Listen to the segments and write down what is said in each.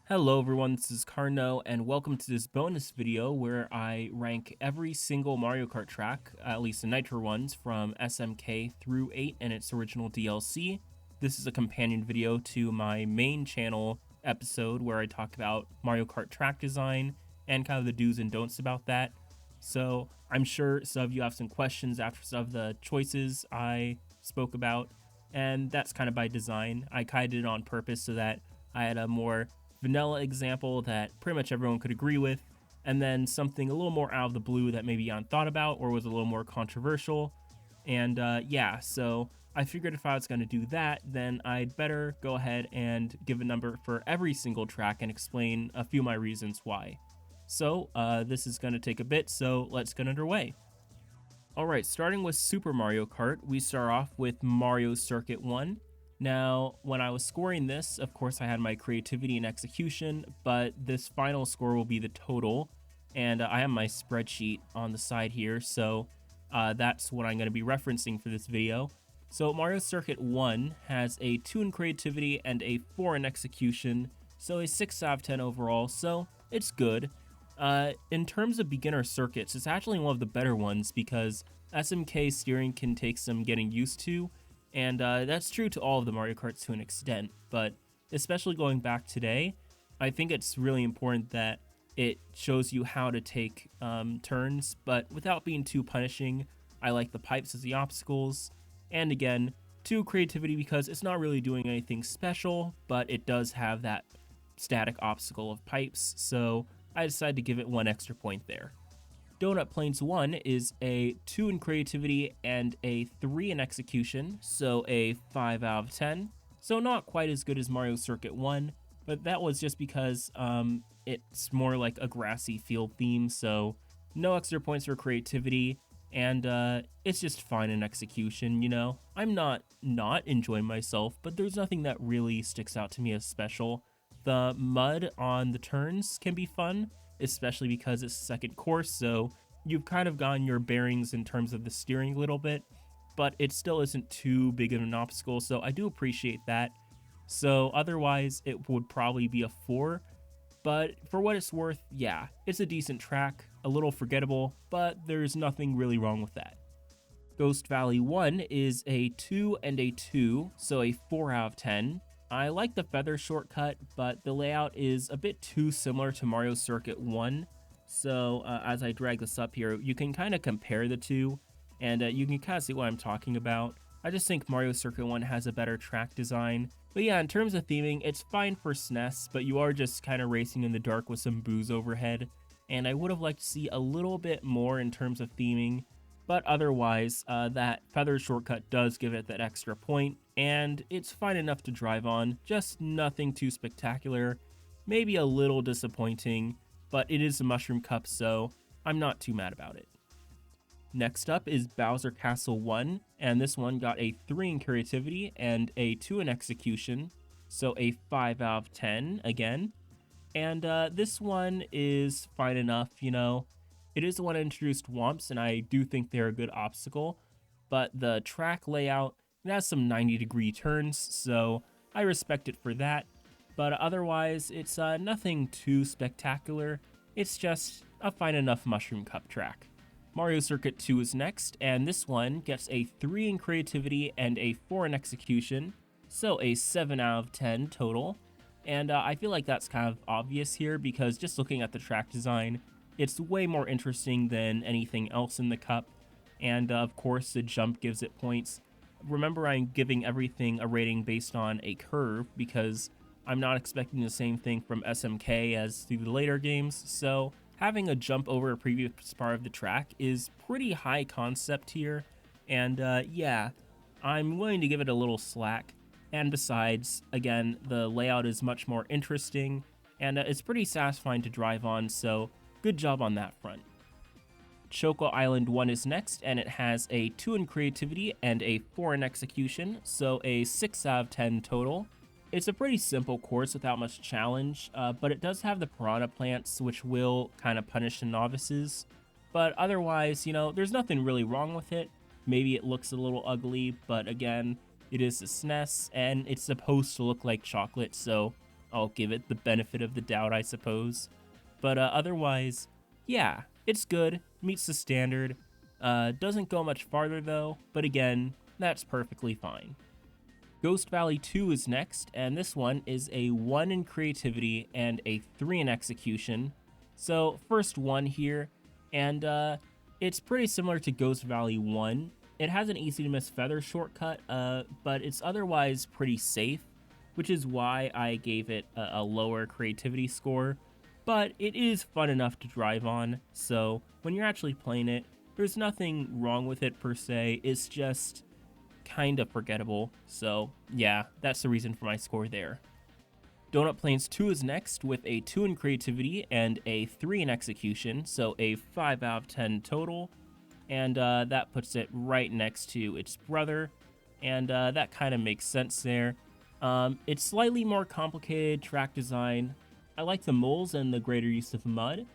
Hello everyone, this is Carno, and welcome to this bonus video where I rank every single Mario Kart track, at least the Nitro ones, from SMK through 8 and its original DLC. This is a companion video to my main channel episode where I talk about Mario Kart track design and kind of the do's and don'ts about that. So I'm sure some of you have some questions after some of the choices I spoke about, and that's kind of by design. I kind of did it on purpose so that I had a more vanilla example that pretty much everyone could agree with, and then something a little more out of the blue that maybe you hadn't thought about or was a little more controversial. And yeah, so I figured if I was going to do that, then I'd better go ahead and give a number for every single track and explain a few of my reasons why. So this is going to take a bit, so let's get underway. Alright, starting with Super Mario Kart, we start off with Mario Circuit 1. Now, when I was scoring this, of course I had my creativity and execution, but this final score will be the total, and I have my spreadsheet on the side here, so that's what I'm going to be referencing for this video. So Mario Circuit 1 has a 2 in creativity and a 4 in execution, so a 6 out of 10 overall, so it's good. In terms of beginner circuits, it's actually one of the better ones because SMK steering can take some getting used to, and that's true to all of the Mario Karts to an extent, but especially going back today, I think it's really important that it shows you how to take turns, but without being too punishing. I like the pipes as the obstacles, and again, 2 creativity because it's not really doing anything special, but it does have that static obstacle of pipes, so I decided to give it 1 extra point there. Donut Plains 1 is a 2 in creativity and a 3 in execution, so a 5 out of 10. So not quite as good as Mario Circuit 1, but that was just because it's more like a grassy field theme, so no extra points for creativity, and it's just fine in execution, you know? I'm not enjoying myself, but there's nothing that really sticks out to me as special. The mud on the turns can be fun, especially because it's the second course, so you've kind of gotten your bearings in terms of the steering a little bit, but it still isn't too big of an obstacle, so I do appreciate that. So otherwise, it would probably be a 4, but for what it's worth, yeah, it's a decent track, a little forgettable, but there's nothing really wrong with that. Ghost Valley 1 is a 2 and a 2, so a 4 out of 10. I like the feather shortcut, but the layout is a bit too similar to Mario Circuit 1, so as I drag this up here, you can kind of compare the two, and you can kind of see what I'm talking about. I just think Mario Circuit 1 has a better track design, but yeah, in terms of theming, it's fine for SNES, but you are just kind of racing in the dark with some booze overhead, and I would have liked to see a little bit more in terms of theming, but otherwise, that feather shortcut does give it that extra point, and it's fine enough to drive on, just nothing too spectacular, maybe a little disappointing, but it is a Mushroom Cup, so I'm not too mad about it. Next up is Bowser Castle 1, and this one got a 3 in creativity and a 2 in execution, so a 5 out of 10 again, and this one is fine enough, you know. It is the one that introduced Whomps, and I do think they're a good obstacle, but the track layout, it has some 90-degree turns, so I respect it for that, but otherwise, it's nothing too spectacular. It's just a fine enough Mushroom Cup track. Mario Circuit 2 is next, and this one gets a 3 in creativity and a 4 in execution, so a 7 out of 10 total, and I feel like that's kind of obvious here because just looking at the track design, it's way more interesting than anything else in the cup, and of course the jump gives it points. Remember, I'm giving everything a rating based on a curve because I'm not expecting the same thing from SMK as through the later games, so having a jump over a previous part of the track is pretty high concept here, and yeah, I'm willing to give it a little slack, and besides, again, the layout is much more interesting, and it's pretty satisfying to drive on, so good job on that front. Choco Island 1 is next, and it has a 2 in creativity and a 4 in execution, so a 6 out of 10 total. It's a pretty simple course without much challenge, but it does have the piranha plants, which will kind of punish the novices. But otherwise, you know, there's nothing really wrong with it. Maybe it looks a little ugly, but again, it is a SNES, and it's supposed to look like chocolate, so I'll give it the benefit of the doubt, I suppose. But otherwise, yeah, it's good, meets the standard. Doesn't go much farther though, but again, that's perfectly fine. Ghost Valley 2 is next, and this one is a 1 in creativity and a 3 in execution. So first 1 here, and it's pretty similar to Ghost Valley 1. It has an easy to miss feather shortcut, but it's otherwise pretty safe, which is why I gave it a lower creativity score. But it is fun enough to drive on, so when you're actually playing it, there's nothing wrong with it per se, it's just kind of forgettable. So yeah, that's the reason for my score there. Donut Plains 2 is next with a 2 in creativity and a 3 in execution, so a 5 out of 10 total, and that puts it right next to its brother, and that kind of makes sense there. It's slightly more complicated track design. I like the moles and the greater use of mud,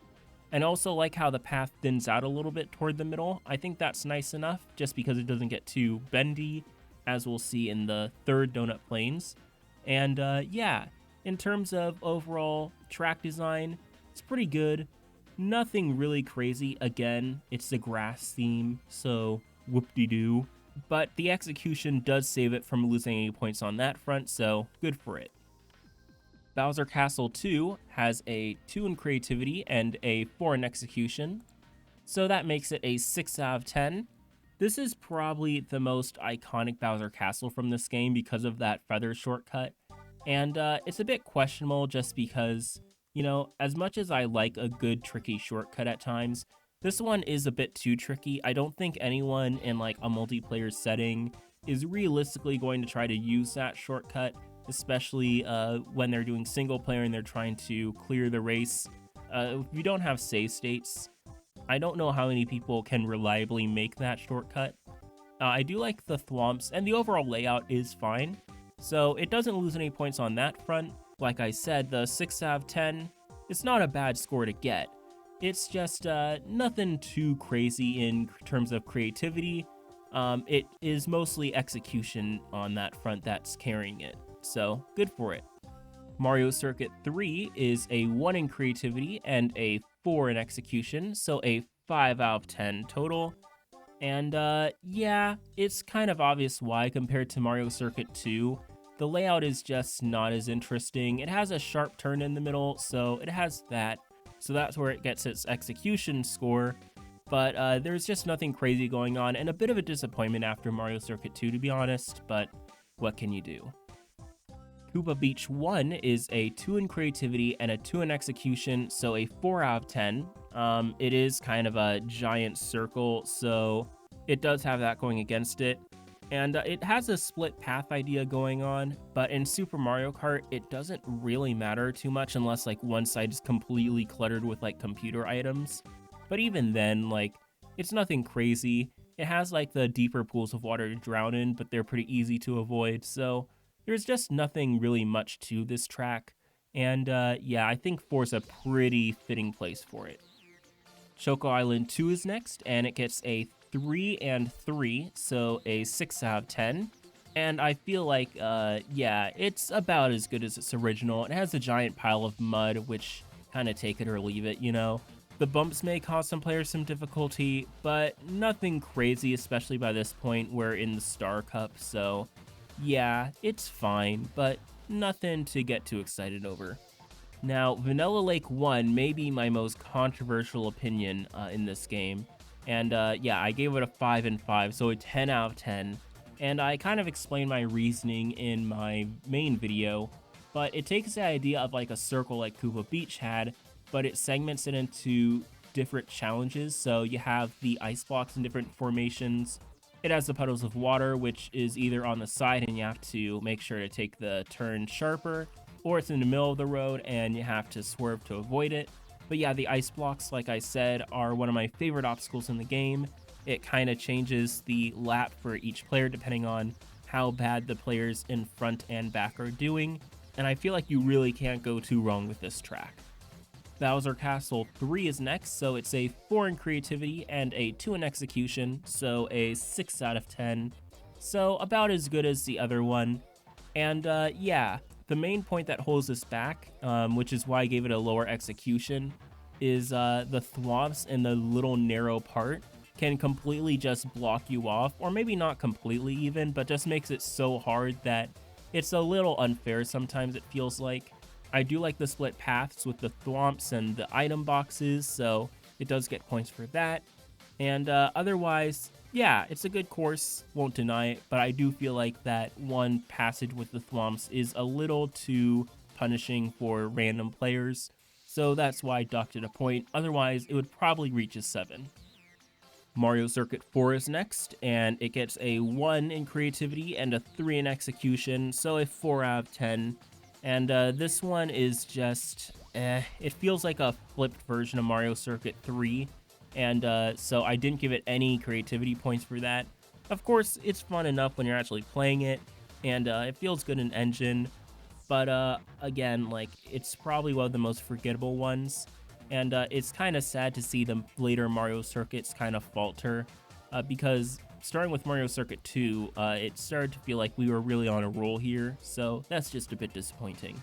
and also like how the path thins out a little bit toward the middle. I think that's nice enough, just because it doesn't get too bendy, as we'll see in the third Donut Plains. And yeah, in terms of overall track design, it's pretty good. Nothing really crazy. Again, it's the grass theme, so whoop-de-doo. But the execution does save it from losing any points on that front, so good for it. Bowser Castle 2 has a 2 in creativity and a 4 in execution, so that makes it a 6 out of 10. This is probably the most iconic Bowser Castle from this game because of that feather shortcut, and it's a bit questionable just because, you know, as much as I like a good tricky shortcut at times, this one is a bit too tricky. I don't think anyone in like a multiplayer setting is realistically going to try to use that shortcut, especially when they're doing single player and they're trying to clear the race. If you don't have save states, I don't know how many people can reliably make that shortcut. I do like the thwomps, and the overall layout is fine, so it doesn't lose any points on that front. Like I said, the 6 out of 10, it's not a bad score to get. It's just nothing too crazy in terms of creativity. It is mostly execution on that front that's carrying it, so good for it. Mario Circuit 3 is a 1 in creativity and a 4 in execution, so a 5 out of 10 total. And yeah, it's kind of obvious why compared to Mario Circuit 2. The layout is just not as interesting. It has a sharp turn in the middle, so it has that. So that's where it gets its execution score. But there's just nothing crazy going on, and a bit of a disappointment after Mario Circuit 2, to be honest, but what can you do? Koopa Beach 1 is a 2 in creativity and a 2 in execution, so a 4 out of 10. It is kind of a giant circle, so it does have that going against it. And it has a split path idea going on, but in Super Mario Kart, it doesn't really matter too much unless like one side is completely cluttered with like computer items. But even then, like, it's nothing crazy. It has like the deeper pools of water to drown in, but they're pretty easy to avoid, so there's just nothing really much to this track, and yeah, I think 4's a pretty fitting place for it. Choco Island 2 is next, and it gets a 3 and 3, so a 6 out of 10. And I feel like, yeah, it's about as good as its original. It has a giant pile of mud, which kind of take it or leave it, you know? The bumps may cause some players some difficulty, but nothing crazy, especially by this point. We're in the Star Cup, so yeah, it's fine, but nothing to get too excited over. Now, Vanilla Lake 1 may be my most controversial opinion in this game, and yeah, I gave it a 5 and 5, so a 10 out of 10, and I kind of explained my reasoning in my main video, but it takes the idea of like a circle like Koopa Beach had, but it segments it into different challenges, so you have the ice blocks in different formations. It has the puddles of water, which is either on the side and you have to make sure to take the turn sharper, or it's in the middle of the road and you have to swerve to avoid it. But yeah, the ice blocks, like I said, are one of my favorite obstacles in the game. It kind of changes the lap for each player depending on how bad the players in front and back are doing, and I feel like you really can't go too wrong with this track. Bowser Castle 3 is next, so it's a 4 in creativity and a 2 in execution, so a 6 out of 10. So about as good as the other one. And yeah, The main point that holds this back, which is why I gave it a lower execution, is the thwomps in the little narrow part can completely just block you off, or maybe not completely even, but just makes it so hard that it's a little unfair sometimes, it feels like. I do like the split paths with the thwomps and the item boxes, so it does get points for that. And otherwise, yeah, it's a good course, won't deny it, but I do feel like that one passage with the thwomps is a little too punishing for random players, so that's why I docked it a point. Otherwise, it would probably reach a 7. Mario Circuit 4 is next, and it gets a 1 in creativity and a 3 in execution, so a 4 out of 10. And this one is just, it feels like a flipped version of Mario Circuit 3, and so I didn't give it any creativity points for that. Of course, it's fun enough when you're actually playing it, and it feels good in engine, but again, like, it's probably one of the most forgettable ones, and it's kind of sad to see the later Mario Circuits kind of falter, because starting with Mario Circuit 2, it started to feel like we were really on a roll here, so that's just a bit disappointing.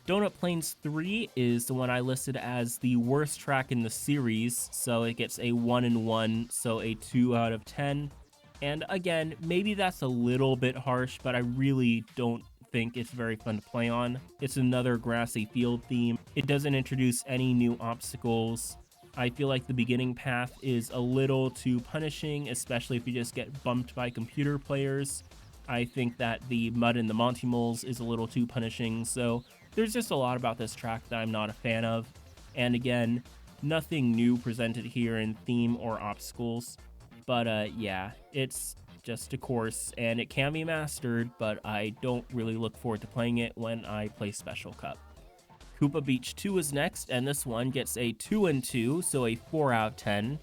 Donut Plains 3 is the one I listed as the worst track in the series, so it gets a 1 in 1, so a 2 out of 10. And again, maybe that's a little bit harsh, but I really don't think it's very fun to play on. It's another grassy field theme. It doesn't introduce any new obstacles. I feel like the beginning path is a little too punishing, especially if you just get bumped by computer players. I think that the mud in the Monty Moles is a little too punishing, so there's just a lot about this track that I'm not a fan of. And again, nothing new presented here in theme or obstacles. But yeah, it's just a course, and it can be mastered, but I don't really look forward to playing it when I play Special Cup. Koopa Beach 2 is next, and this one gets a 2 in 2, so a 4 out of 10.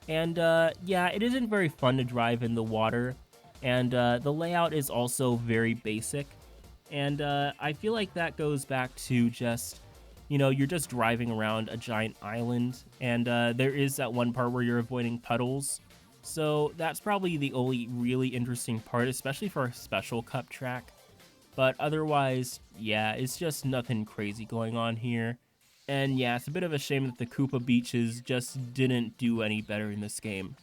And yeah, it isn't very fun to drive in the water, and the layout is also very basic. And I feel like that goes back to just, you know, you're just driving around a giant island, and there is that one part where you're avoiding puddles. So that's probably the only really interesting part, especially for a Special Cup track. But otherwise, yeah, it's just nothing crazy going on here. And yeah, it's a bit of a shame that the Koopa Beaches just didn't do any better in this game.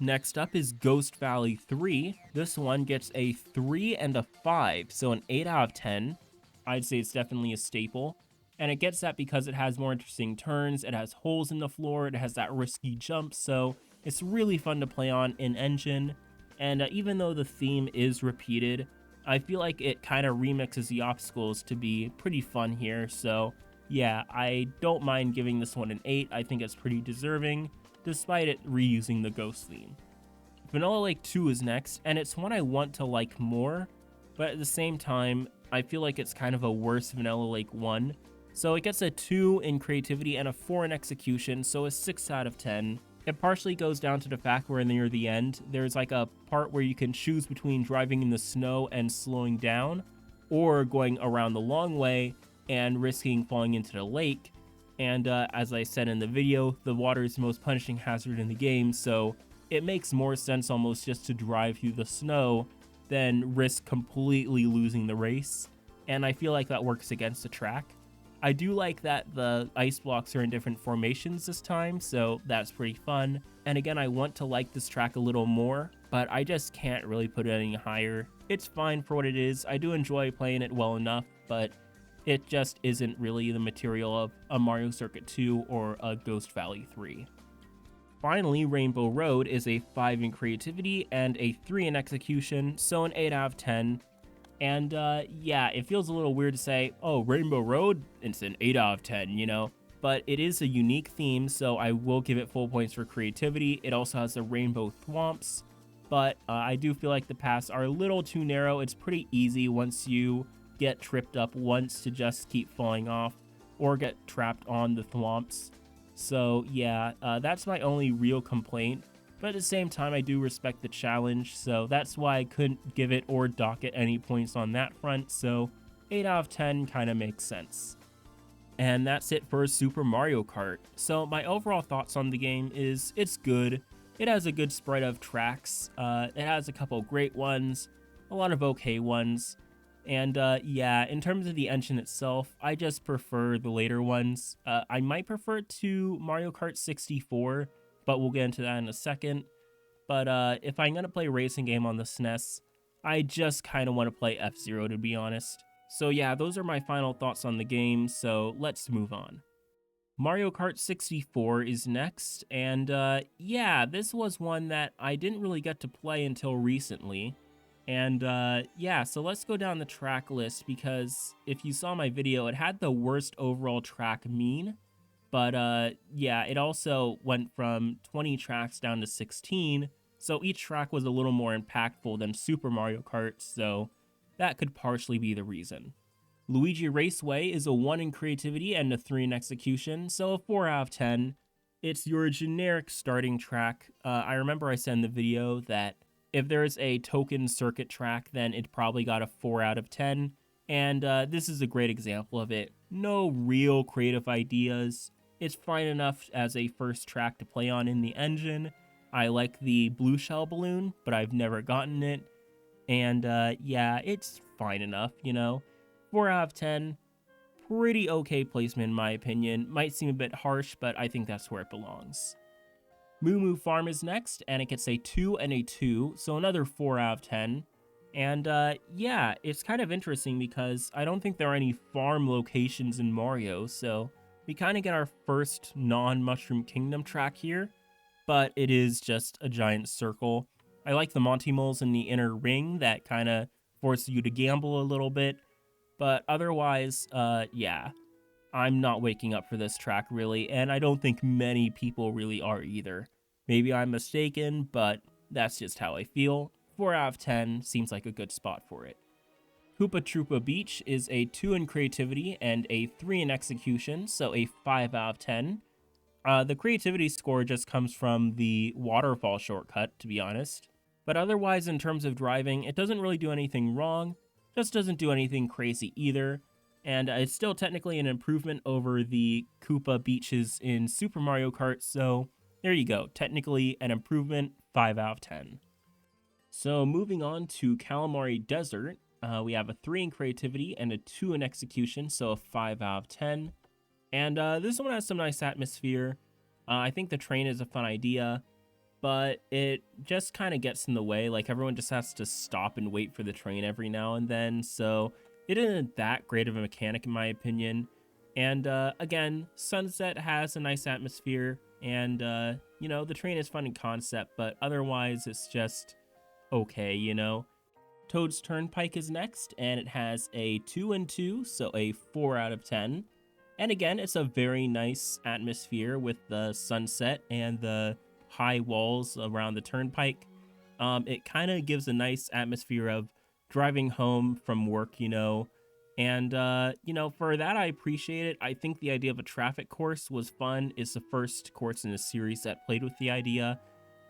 Next up is Ghost Valley 3. This one gets a 3 and a 5, so an 8 out of 10. I'd say it's definitely a staple. And it gets that because it has more interesting turns, it has holes in the floor, it has that risky jump, so it's really fun to play on in engine. And even though the theme is repeated, I feel like it kind of remixes the obstacles to be pretty fun here, so yeah, I don't mind giving this one an 8. I think it's pretty deserving, despite it reusing the ghost theme. Vanilla Lake 2 is next, and it's one I want to like more, but at the same time, I feel like it's kind of a worse Vanilla Lake 1. So it gets a 2 in creativity and a 4 in execution, so a 6 out of 10. It partially goes down to the fact where near the end, there's like a part where you can choose between driving in the snow and slowing down, or going around the long way and risking falling into the lake. And as I said in the video, the water is the most punishing hazard in the game, so it makes more sense almost just to drive through the snow than risk completely losing the race. And I feel like that works against the track. I do like that the ice blocks are in different formations this time, so that's pretty fun. And again, I want to like this track a little more, but I just can't really put it any higher. It's fine for what it is. I do enjoy playing it well enough, but it just isn't really the material of a Mario Circuit 2 or a Ghost Valley 3. Finally, Rainbow Road is a 5 in creativity and a 3 in execution, so an 8 out of 10. And yeah, it feels a little weird to say, oh, Rainbow Road, it's an 8 out of 10, you know? But it is a unique theme, so I will give it full points for creativity. It also has the rainbow thwomps, but I do feel like the paths are a little too narrow. It's pretty easy once you get tripped up once to just keep falling off or get trapped on the thwomps. So yeah, that's my only real complaint. But at the same time, I do respect the challenge, so that's why I couldn't give it or dock it any points on that front, so 8 out of 10 kind of makes sense. And that's it for Super Mario Kart. So my overall thoughts on the game is it's good. It has a good spread of tracks. It has a couple great ones, a lot of okay ones. And yeah, in terms of the engine itself, I just prefer the later ones. I might prefer it to Mario Kart 64, but we'll get into that in a second. But if I'm going to play a racing game on the SNES, I just kind of want to play F-Zero, to be honest. So yeah, those are my final thoughts on the game, so let's move on. Mario Kart 64 is next, and yeah, this was one that I didn't really get to play until recently. And yeah, so let's go down the track list because if you saw my video, it had the worst overall track mean. But yeah, it also went from 20 tracks down to 16, so each track was a little more impactful than Super Mario Kart, so that could partially be the reason. Luigi Raceway is a 1 in creativity and a 3 in execution, so a 4 out of 10. It's your generic starting track. I remember I said in the video that if there's a token circuit track, then it probably got a 4 out of 10, and this is a great example of it. No real creative ideas. It's fine enough as a first track to play on in the engine. I like the blue shell balloon, but I've never gotten it. And yeah, it's fine enough, you know. 4 out of 10, pretty okay placement in my opinion. Might seem a bit harsh, but I think that's where it belongs. Moo Moo Farm is next, and it gets a 2 and a 2, so another 4 out of 10. And yeah, it's kind of interesting because I don't think there are any farm locations in Mario, so we kind of get our first non-Mushroom Kingdom track here, but it is just a giant circle. I like the Monty Moles in the inner ring that kind of force you to gamble a little bit, but otherwise, yeah, I'm not waking up for this track really, and I don't think many people really are either. Maybe I'm mistaken, but that's just how I feel. 4 out of 10 seems like a good spot for it. Hoopa Troopa Beach is a 2 in creativity and a 3 in execution, so a 5 out of 10. The creativity score just comes from the waterfall shortcut, to be honest. But otherwise, in terms of driving, it doesn't really do anything wrong, just doesn't do anything crazy either. And it's still technically an improvement over the Koopa beaches in Super Mario Kart, so there you go. Technically an improvement, 5 out of 10. So moving on to Calamari Desert, we have a 3 in creativity and a 2 in execution, so a 5 out of 10. And this one has some nice atmosphere. I think the train is a fun idea, but it just kind of gets in the way. Like, everyone just has to stop and wait for the train every now and then, so it isn't that great of a mechanic in my opinion. And again, Sunset has a nice atmosphere, and you know, the train is fun in concept, but otherwise it's just okay, you know. Toad's Turnpike is next, and it has a 2 and 2, so a 4 out of 10. And again, it's a very nice atmosphere with the sunset and the high walls around the turnpike. It kind of gives a nice atmosphere of driving home from work, you know. And, you know, for that, I appreciate it. I think the idea of a traffic course was fun. It's the first course in a series that played with the idea.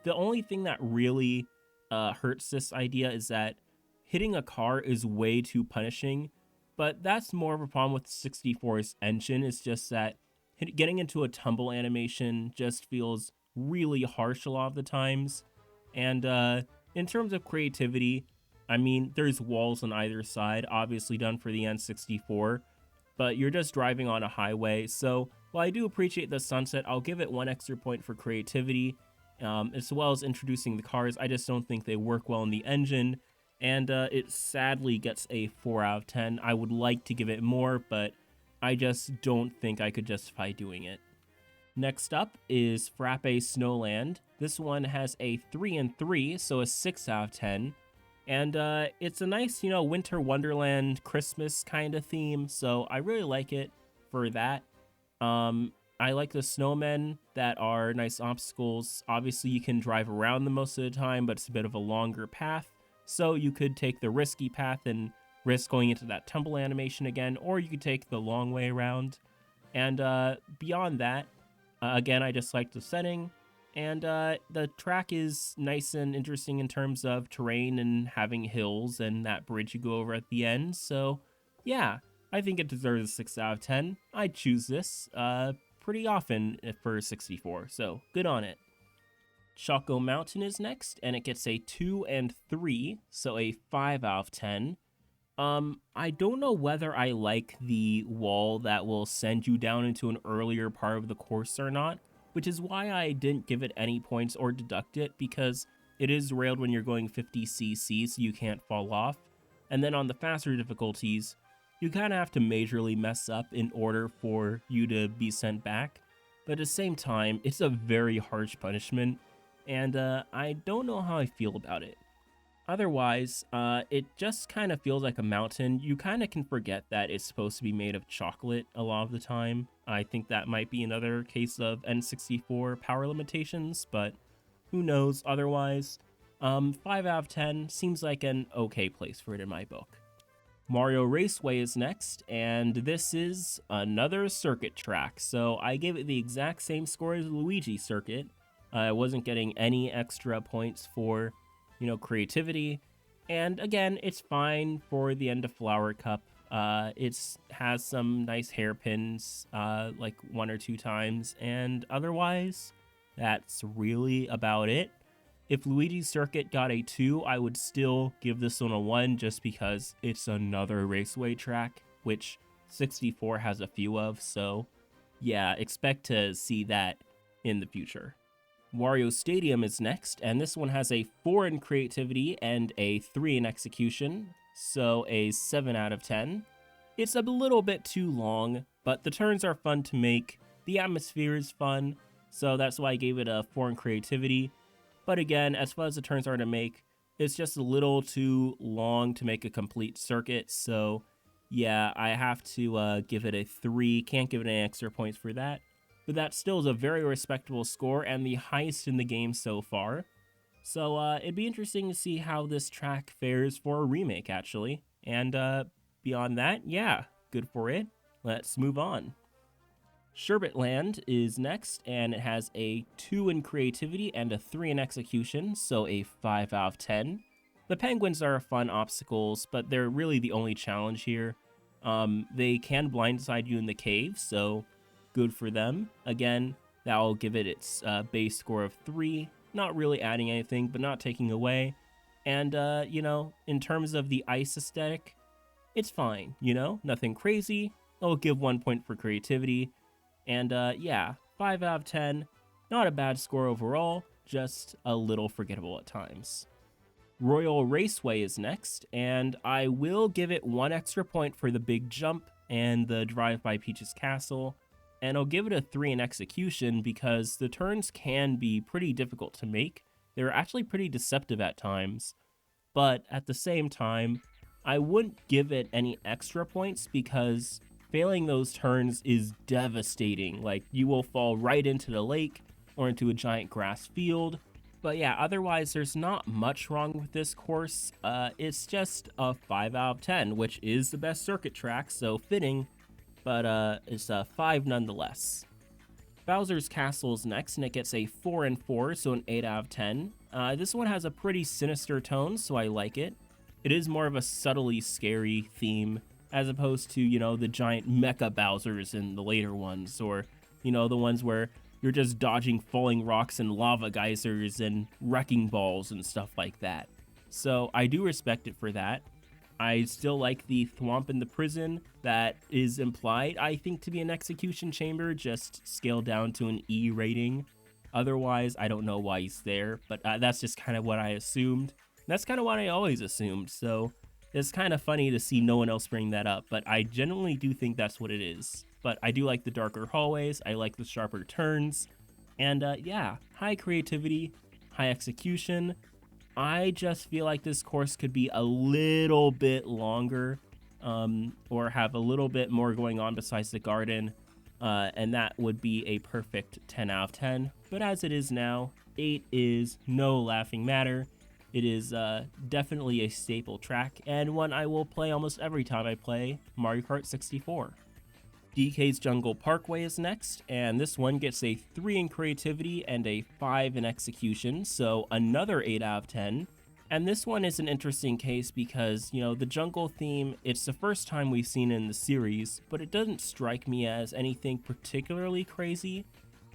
The only thing that really hurts this idea is that hitting a car is way too punishing, but that's more of a problem with 64's engine. It's just that getting into a tumble animation just feels really harsh a lot of the times. And in terms of creativity, I mean, there's walls on either side, obviously done for the N64, but you're just driving on a highway. So while I do appreciate the sunset, I'll give it 1 extra point for creativity, as well as introducing the cars. I just don't think they work well in the engine, and it sadly gets a 4 out of 10. I would like to give it more, but I just don't think I could justify doing it. Next up is Frappe Snowland. This one has a 3 and 3, so a 6 out of 10. And it's a nice, you know, Winter Wonderland Christmas kind of theme, so I really like it for that. I like the snowmen that are nice obstacles. Obviously, you can drive around them most of the time, but it's a bit of a longer path. So you could take the risky path and risk going into that tumble animation again, or you could take the long way around. And beyond that, again, I just like the setting. And the track is nice and interesting in terms of terrain and having hills and that bridge you go over at the end. So yeah, I think it deserves a 6 out of 10. I'd choose this pretty often for 64, so good on it. Choco Mountain is next, and it gets a 2 and 3, so a 5 out of 10. I don't know whether I like the wall that will send you down into an earlier part of the course or not, which is why I didn't give it any points or deduct it, because it is railed when you're going 50cc, so you can't fall off. And then on the faster difficulties, you kind of have to majorly mess up in order for you to be sent back. But at the same time, it's a very harsh punishment, and I don't know how I feel about it. Otherwise, it just kind of feels like a mountain. You kind of can forget that it's supposed to be made of chocolate a lot of the time. I think that might be another case of N64 power limitations, but who knows otherwise. 5 out of 10 seems like an okay place for it in my book. Mario Raceway is next, and this is another circuit track. So I gave it the exact same score as the Luigi circuit. I wasn't getting any extra points for creativity. And again, it's fine for the end of Flower Cup. It has some nice hairpins, like 1 or 2 times, and otherwise, that's really about it. If Luigi's Circuit got a 2, I would still give this one a 1 just because it's another raceway track, which 64 has a few of, so yeah, expect to see that in the future. Wario Stadium is next, and this one has a 4 in creativity and a 3 in execution, so a 7 out of 10. It's a little bit too long, but the turns are fun to make, the atmosphere is fun, so that's why I gave it a 4 in creativity. But again, as far as the turns are to make, it's just a little too long to make a complete circuit, so yeah, I have to give it a 3, can't give it any extra points for that. But that still is a very respectable score and the highest in the game so far. So it'd be interesting to see how this track fares for a remake, actually. And beyond that, yeah, good for it. Let's move on. Sherbet Land is next, and it has a 2 in creativity and a 3 in execution, so a 5 out of 10. The penguins are fun obstacles, but they're really the only challenge here. They can blindside you in the cave, so good for them. Again, that'll give it its base score of 3, not really adding anything, but not taking away. And, in terms of the ice aesthetic, it's fine, nothing crazy. I'll give 1 point for creativity. And, yeah, 5 out of 10, not a bad score overall, just a little forgettable at times. Royal Raceway is next, and I will give it 1 extra point for the big jump and the drive by Peach's Castle. And I'll give it a 3 in execution because the turns can be pretty difficult to make. They're actually pretty deceptive at times, but at the same time, I wouldn't give it any extra points because failing those turns is devastating. Like, you will fall right into the lake or into a giant grass field. But yeah, otherwise, there's not much wrong with this course. It's just a 5 out of 10, which is the best circuit track, so fitting. But it's a 5 nonetheless. Bowser's Castle is next, and it gets a 4 and 4, so an 8 out of 10. This one has a pretty sinister tone, so I like it. It is more of a subtly scary theme, as opposed to, the giant mecha Bowsers in the later ones, or, the ones where you're just dodging falling rocks and lava geysers and wrecking balls and stuff like that. So I do respect it for that. I still like the thwomp in the prison that is implied, I think, to be an execution chamber, just scaled down to an E rating. Otherwise, I don't know why he's there, but that's just kind of what I assumed. That's kind of what I always assumed, so it's kind of funny to see no one else bring that up, but I genuinely do think that's what it is. But I do like the darker hallways, I like the sharper turns, and yeah, high creativity, high execution. I just feel like this course could be a little bit longer, or have a little bit more going on besides the garden, and that would be a perfect 10 out of 10. But as it is now, 8 is no laughing matter. It is definitely a staple track, and one I will play almost every time I play Mario Kart 64. DK's Jungle Parkway is next, and this one gets a 3 in creativity and a 5 in execution, so another 8 out of 10. And this one is an interesting case because, the jungle theme, it's the first time we've seen it in the series, but it doesn't strike me as anything particularly crazy.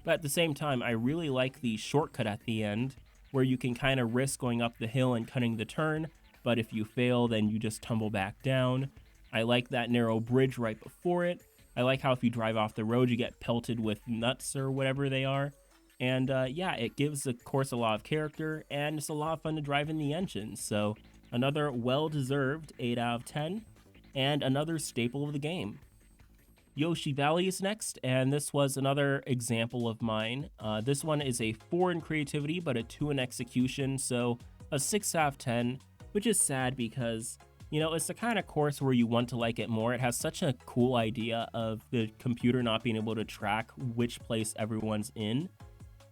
But at the same time, I really like the shortcut at the end, where you can kind of risk going up the hill and cutting the turn, but if you fail, then you just tumble back down. I like that narrow bridge right before it. I like how if you drive off the road, you get pelted with nuts or whatever they are. And yeah, it gives the course a lot of character, and it's a lot of fun to drive in the engine. So another well-deserved 8 out of 10, and another staple of the game. Yoshi Valley is next, and this was another example of mine. This one is a 4 in creativity, but a 2 in execution, so a 6 out of 10, which is sad because, you know, it's the kind of course where you want to like it more. It has such a cool idea of the computer not being able to track which place everyone's in,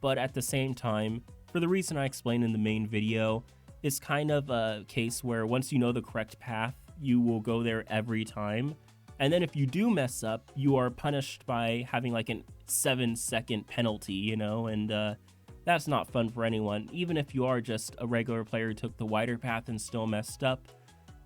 but at the same time, for the reason I explained in the main video, it's kind of a case where once you know the correct path, you will go there every time. And then if you do mess up, you are punished by having like a 7-second penalty, you know, and that's not fun for anyone. Even if you are just a regular player who took the wider path and still messed up,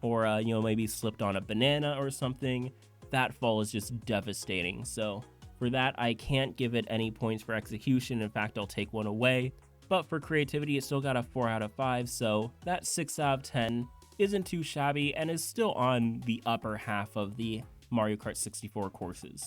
or, you know, maybe slipped on a banana or something, that fall is just devastating. So for that, I can't give it any points for execution. In fact, I'll take one away. But for creativity, it still got a 4 out of 5, so that 6 out of 10 isn't too shabby and is still on the upper half of the Mario Kart 64 courses.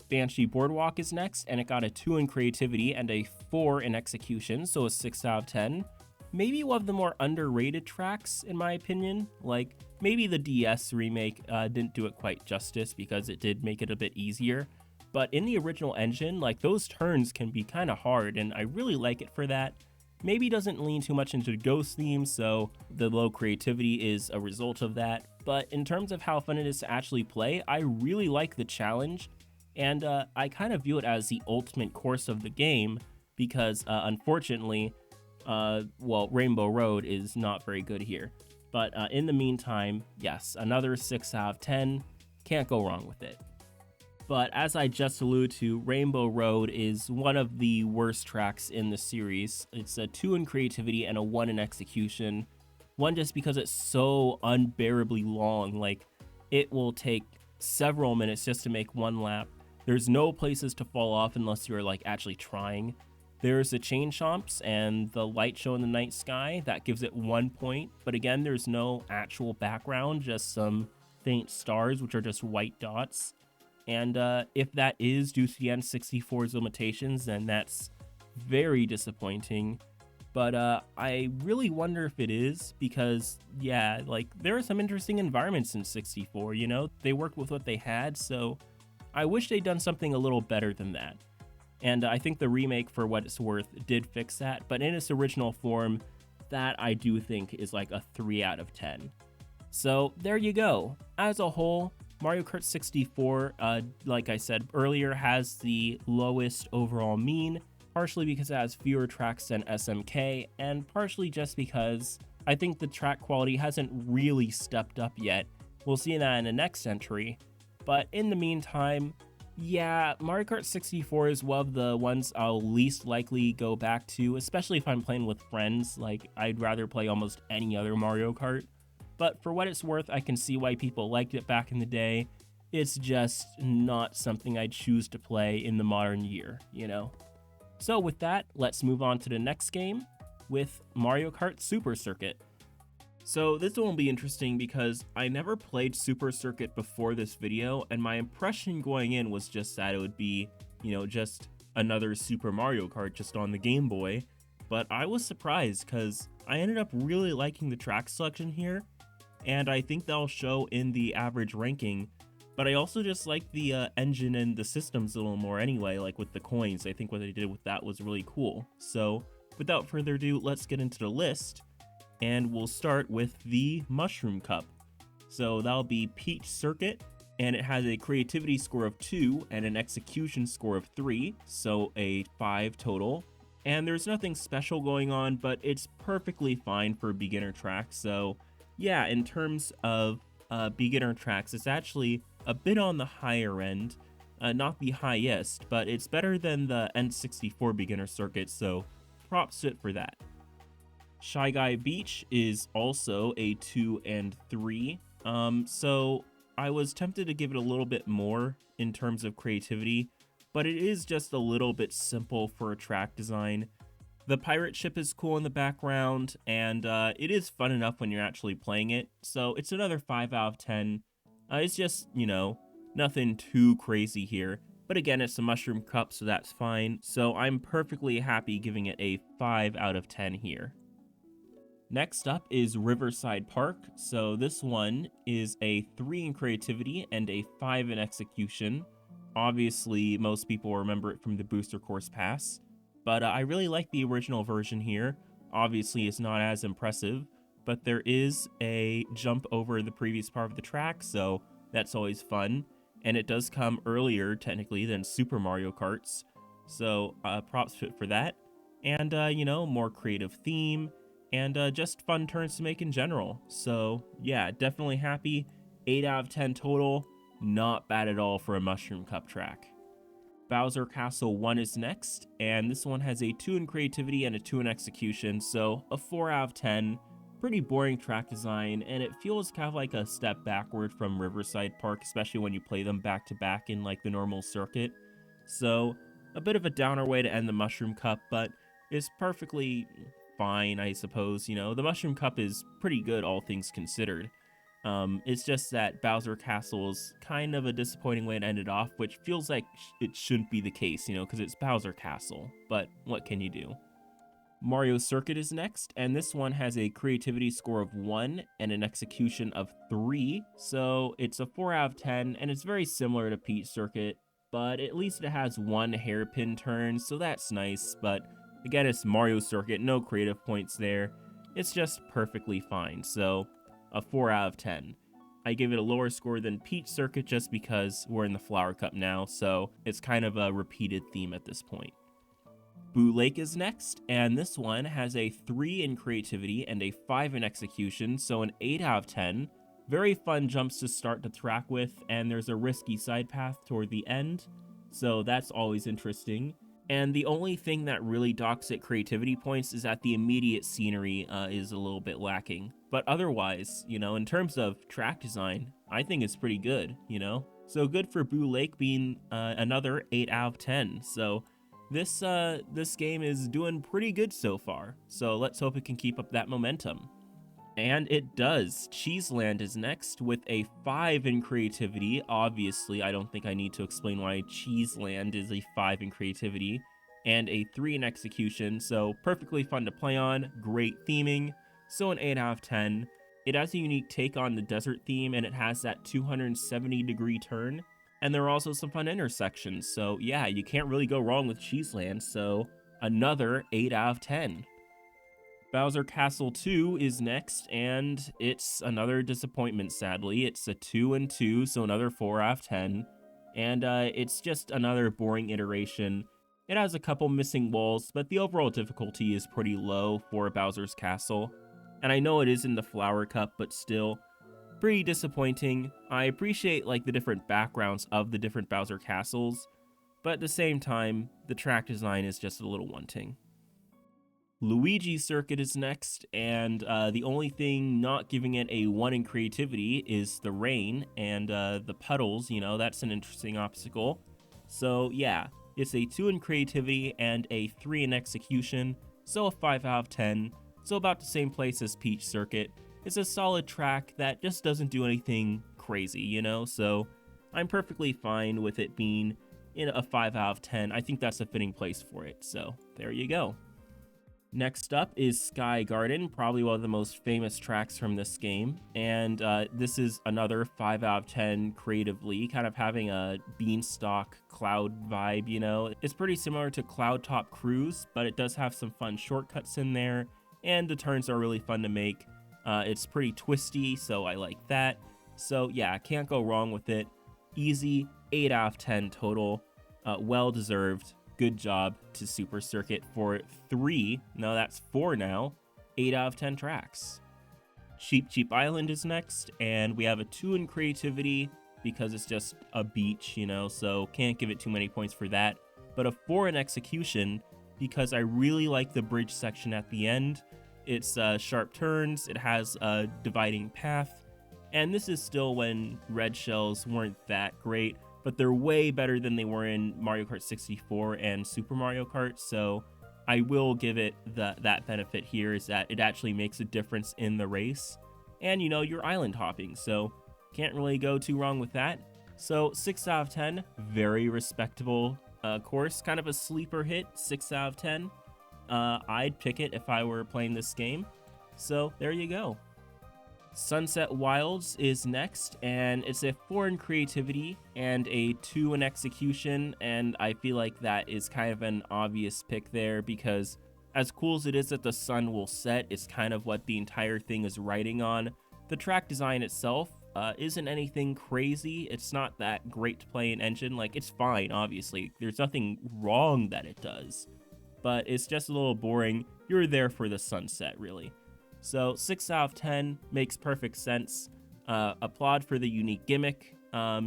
Banshee Boardwalk is next, and it got a 2 in creativity and a 4 in execution, so a 6 out of 10. Maybe one of the more underrated tracks, in my opinion. Like, maybe the DS remake didn't do it quite justice because it did make it a bit easier. But in the original engine, like, those turns can be kind of hard, and I really like it for that. Maybe doesn't lean too much into Ghost theme, so the low creativity is a result of that. But in terms of how fun it is to actually play, I really like the challenge, and I kind of view it as the ultimate course of the game, because unfortunately, well, Rainbow Road is not very good here. But in the meantime, yes, another 6 out of 10, can't go wrong with it. But as I just alluded to, Rainbow Road is one of the worst tracks in the series. It's a 2 in creativity and a 1 in execution. 1 just because it's so unbearably long, like it will take several minutes just to make one lap. There's no places to fall off unless you're like actually trying. There's the chain chomps and the light show in the night sky, that gives it 1 point. But again, there's no actual background, just some faint stars, which are just white dots. And if that is due to the N64's limitations, then that's very disappointing. But I really wonder if it is, because, yeah, like, there are some interesting environments in 64, you know? They worked with what they had, so I wish they'd done something a little better than that. And I think the remake, for what it's worth, did fix that, but in its original form, that I do think is like a 3 out of 10. So there you go. As a whole, Mario Kart 64, like I said earlier, has the lowest overall mean, partially because it has fewer tracks than SMK, and partially just because I think the track quality hasn't really stepped up yet. We'll see that in the next entry, but in the meantime, yeah, Mario Kart 64 is one of the ones I'll least likely go back to, especially if I'm playing with friends. Like, I'd rather play almost any other Mario Kart. But for what it's worth, I can see why people liked it back in the day. It's just not something I'd choose to play in the modern year, you know? So with that, let's move on to the next game with Mario Kart Super Circuit. So this one will be interesting because I never played Super Circuit before this video, and my impression going in was just that it would be, you know, just another Super Mario Kart just on the Game Boy. But I was surprised because I ended up really liking the track selection here, and I think that'll show in the average ranking. But I also just like the engine and the systems a little more anyway, like with the coins. I think what they did with that was really cool. So without further ado, let's get into the list. And we'll start with the Mushroom Cup. So that'll be Peach Circuit, and it has a creativity score of 2 and an execution score of 3, so a 5 total. And there's nothing special going on, but it's perfectly fine for a beginner track. So yeah, in terms of beginner tracks, it's actually a bit on the higher end, not the highest, but it's better than the N64 beginner circuit, so props to it for that. Shy Guy Beach is also a 2 and 3, so I was tempted to give it a little bit more in terms of creativity, but it is just a little bit simple for a track design. The pirate ship is cool in the background, and it is fun enough when you're actually playing it, so it's another 5 out of 10. It's just, nothing too crazy here, but again, it's a mushroom cup, so that's fine, so I'm perfectly happy giving it a 5 out of 10 here. Next up is Riverside Park, so this one is a 3 in creativity and a 5 in execution. Obviously, most people remember it from the Booster Course Pass, but I really like the original version here. Obviously, it's not as impressive, but there is a jump over the previous part of the track, so that's always fun, and it does come earlier, technically, than Super Mario Kart's, so props to it for that. And, more creative theme, and just fun turns to make in general. So yeah, definitely happy. 8 out of 10 total. Not bad at all for a Mushroom Cup track. Bowser Castle 1 is next, and this one has a 2 in creativity and a 2 in execution, so a 4 out of 10. Pretty boring track design, and it feels kind of like a step backward from Riverside Park, especially when you play them back to back in like the normal circuit. So a bit of a downer way to end the Mushroom Cup, but it's perfectly fine, I suppose. The Mushroom Cup is pretty good, all things considered. It's just that Bowser Castle is kind of a disappointing way to end it off, which feels like it shouldn't be the case, because it's Bowser Castle, but what can you do? Mario Circuit is next, and this one has a creativity score of 1 and an execution of 3, so it's a 4 out of 10, and it's very similar to Peach Circuit, but at least it has 1 hairpin turn, so that's nice, but again, it's Mario Circuit, no creative points there. It's just perfectly fine, so a 4 out of 10. I give it a lower score than Peach Circuit just because we're in the Flower Cup now, so it's kind of a repeated theme at this point. Boo Lake is next, and this one has a 3 in creativity and a 5 in execution, so an 8 out of 10. Very fun jumps to start the track with, and there's a risky side path toward the end, so that's always interesting. And the only thing that really docks it creativity points is that the immediate scenery is a little bit lacking. But otherwise, in terms of track design, I think it's pretty good, So good for Boo Lake being another 8 out of 10. So this game is doing pretty good so far. So let's hope it can keep up that momentum. And it does. Cheeseland is next with a 5 in creativity. Obviously, I don't think I need to explain why Cheeseland is a 5 in creativity, and a 3 in execution, so perfectly fun to play on, great theming, so an 8 out of 10. It has a unique take on the desert theme, and it has that 270-degree turn, and there are also some fun intersections, so yeah, you can't really go wrong with Cheeseland, so another 8 out of 10. Bowser Castle 2 is next, and it's another disappointment, sadly. It's a 2 and 2, so another 4 out of 10. And it's just another boring iteration. It has a couple missing walls, but the overall difficulty is pretty low for Bowser's Castle. And I know it is in the Flower Cup, but still, pretty disappointing. I appreciate the different backgrounds of the different Bowser Castles, but at the same time, the track design is just a little wanting. Luigi Circuit is next, and the only thing not giving it a 1 in creativity is the rain, and the puddles, that's an interesting obstacle. So yeah, it's a 2 in creativity and a 3 in execution, so a 5 out of 10, so about the same place as Peach Circuit. It's a solid track that just doesn't do anything crazy, so I'm perfectly fine with it being in a 5 out of 10. I think that's a fitting place for it, so there you go. Next up is Sky Garden, probably one of the most famous tracks from this game, and this is another 5 out of 10 creatively, kind of having a beanstalk cloud vibe, It's pretty similar to Cloud Top Cruise, but it does have some fun shortcuts in there, and the turns are really fun to make. It's pretty twisty, so I like that. So yeah, can't go wrong with it. Easy, 8 out of 10 total, well deserved. Good job to Super Circuit for 4 now, 8 out of 10 tracks. Cheap Cheap Island is next, and we have a 2 in creativity because it's just a beach, so can't give it too many points for that, but a 4 in execution because I really like the bridge section at the end. It's sharp turns, it has a dividing path, and this is still when red shells weren't that great, but they're way better than they were in Mario Kart 64 and Super Mario Kart, so I will give it that benefit here is that it actually makes a difference in the race. And, you know, you're island hopping, so can't really go too wrong with that. So 6 out of 10, very respectable course. Kind of a sleeper hit, 6 out of 10. I'd pick it if I were playing this game. So there you go. Sunset Wilds is next, and it's a 4 in creativity and a 2 in execution, and I feel like that is kind of an obvious pick there because as cool as it is that the sun will set, it's kind of what the entire thing is riding on. The track design itself isn't anything crazy. It's not that great to play in engine. Like, it's fine, obviously. There's nothing wrong that it does, but it's just a little boring. You're there for the sunset, really. So 6 out of 10 makes perfect sense. Applaud for the unique gimmick.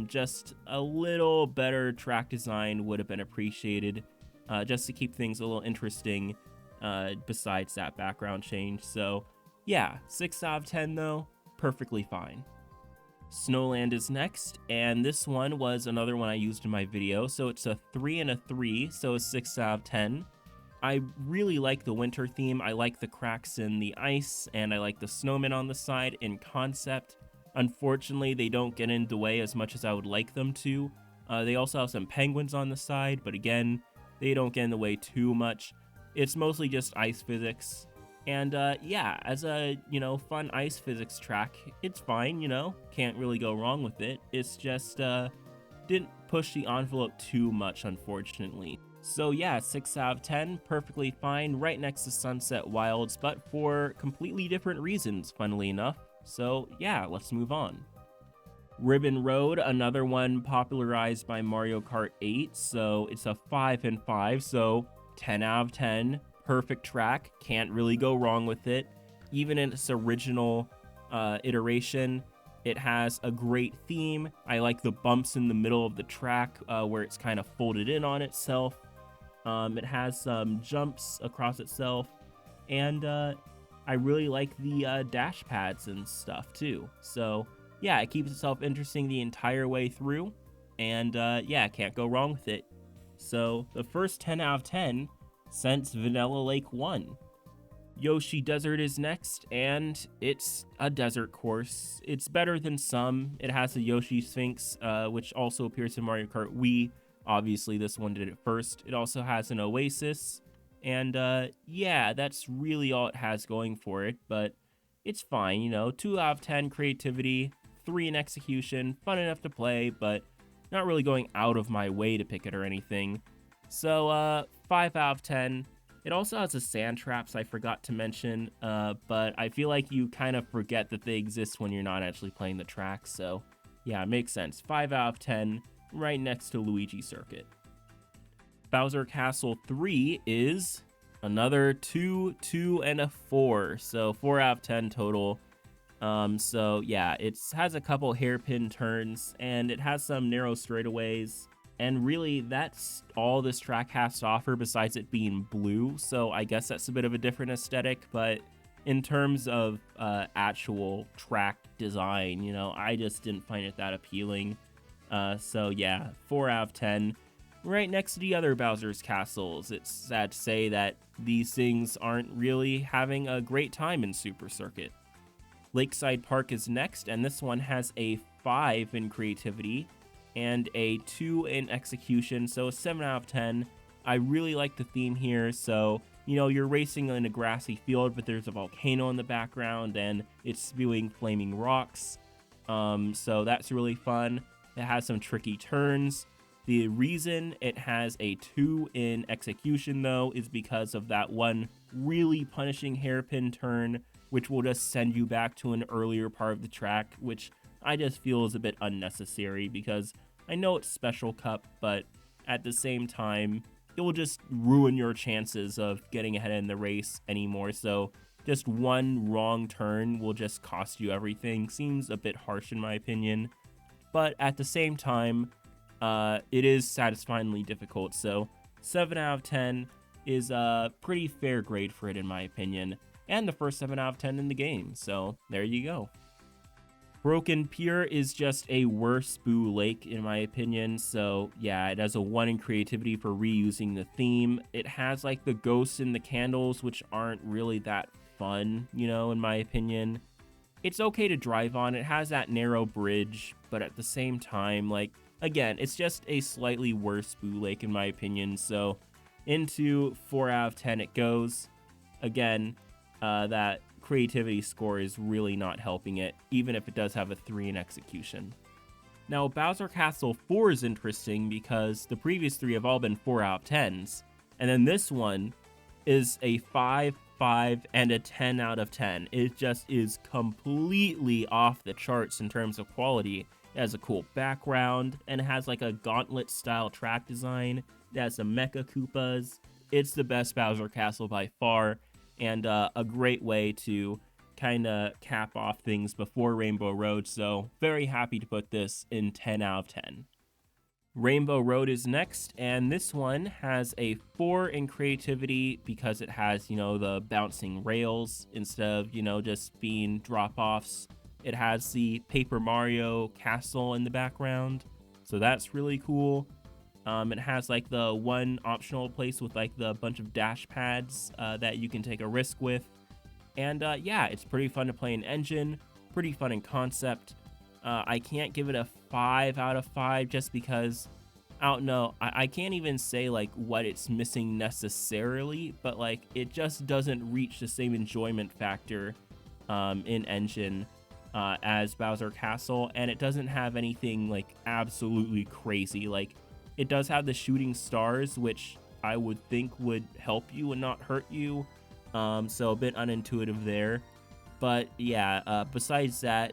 Just a little better track design would have been appreciated, just to keep things a little interesting, besides that background change. So yeah, 6 out of 10 though, perfectly fine. Snowland is next, and this one was another one I used in my video. So it's a 3 and a 3, so a 6 out of 10. I really like the winter theme. I like the cracks in the ice, and I like the snowmen on the side in concept. Unfortunately, they don't get in the way as much as I would like them to. They also have some penguins on the side, but again, they don't get in the way too much. It's mostly just ice physics. And yeah, as a, you know, fun ice physics track, it's fine, you know, can't really go wrong with it. It's just, didn't push the envelope too much, unfortunately. So yeah, 6 out of 10, perfectly fine, right next to Sunset Wilds, but for completely different reasons, funnily enough. So yeah, let's move on. Ribbon Road, another one popularized by Mario Kart 8, so it's a 5 and 5, so 10 out of 10, perfect track, can't really go wrong with it. Even in its original iteration, it has a great theme. I like the bumps in the middle of the track where it's kind of folded in on itself. It has some jumps across itself, and I really like the dash pads and stuff too. So yeah, it keeps itself interesting the entire way through, and yeah, can't go wrong with it. So the first 10 out of 10 since Vanilla Lake 1. Yoshi Desert is next, and it's a desert course. It's better than some. It has a Yoshi Sphinx, which also appears in Mario Kart Wii. Obviously, this one did it first. It also has an oasis, and yeah, that's really all it has going for it, but it's fine, you know, 2 out of 10 creativity, 3 in execution, fun enough to play, but not really going out of my way to pick it or anything. So, 5 out of 10. It also has the sand traps I forgot to mention, but I feel like you kind of forget that they exist when you're not actually playing the track, so yeah, it makes sense. 5 out of 10. Right next to Luigi Circuit. Bowser Castle 3 is another 2, 2, and a 4, so 4 out of 10 total. So yeah, it has a couple hairpin turns, and it has some narrow straightaways, and really that's all this track has to offer besides it being blue, so I guess that's a bit of a different aesthetic, but in terms of actual track design, you know, I just didn't find it that appealing. So yeah, 4 out of 10. Right next to the other Bowser's Castles. It's sad to say that these things aren't really having a great time in Super Circuit. Lakeside Park is next, and this one has a 5 in creativity and a 2 in execution, so a 7 out of 10. I really like the theme here, so, you know, you're racing in a grassy field, but there's a volcano in the background, and it's spewing flaming rocks. So that's really fun. It has some tricky turns. The reason it has a 2 in execution, though, is because of that one really punishing hairpin turn, which will just send you back to an earlier part of the track, which I just feel is a bit unnecessary because I know it's Special Cup, but at the same time, it will just ruin your chances of getting ahead in the race anymore. So just one wrong turn will just cost you everything. Seems a bit harsh in my opinion. But at the same time, it is satisfyingly difficult, so 7 out of 10 is a pretty fair grade for it in my opinion, and the first 7 out of 10 in the game, so there you go. Broken Pier is just a worse Boo Lake in my opinion, so yeah, it has a 1 in creativity for reusing the theme. It has like the ghosts and the candles, which aren't really that fun, you know, in my opinion. It's okay to drive on, it has that narrow bridge, but at the same time, like, again, it's just a slightly worse Boo Lake in my opinion, so into 4 out of 10 it goes. Again, that creativity score is really not helping it, even if it does have a 3 in execution. Now, Bowser Castle 4 is interesting because the previous 3 have all been 4 out of 10s, and then this one is a 5, 5, and a 10 out of 10. It just is completely off the charts in terms of quality. It has a cool background, and it has like a gauntlet-style track design. It has some Mecha Koopas. It's the best Bowser Castle by far, and a great way to kind of cap off things before Rainbow Road, so very happy to put this in 10 out of 10. Rainbow Road is next, and this one has a 4 in creativity because it has, you know, the bouncing rails instead of, you know, just being drop-offs. It has the Paper Mario castle in the background, so that's really cool. It has like the one optional place with like the bunch of dash pads that you can take a risk with. And yeah, it's pretty fun to play in engine, pretty fun in concept. I can't give it a 5 out of 5 just because, I don't know, I can't even say like what it's missing necessarily, but like it just doesn't reach the same enjoyment factor in engine as Bowser Castle, and it doesn't have anything like absolutely crazy. Like, it does have the shooting stars, which I would think would help you and not hurt you, so a bit unintuitive there. But yeah, besides that,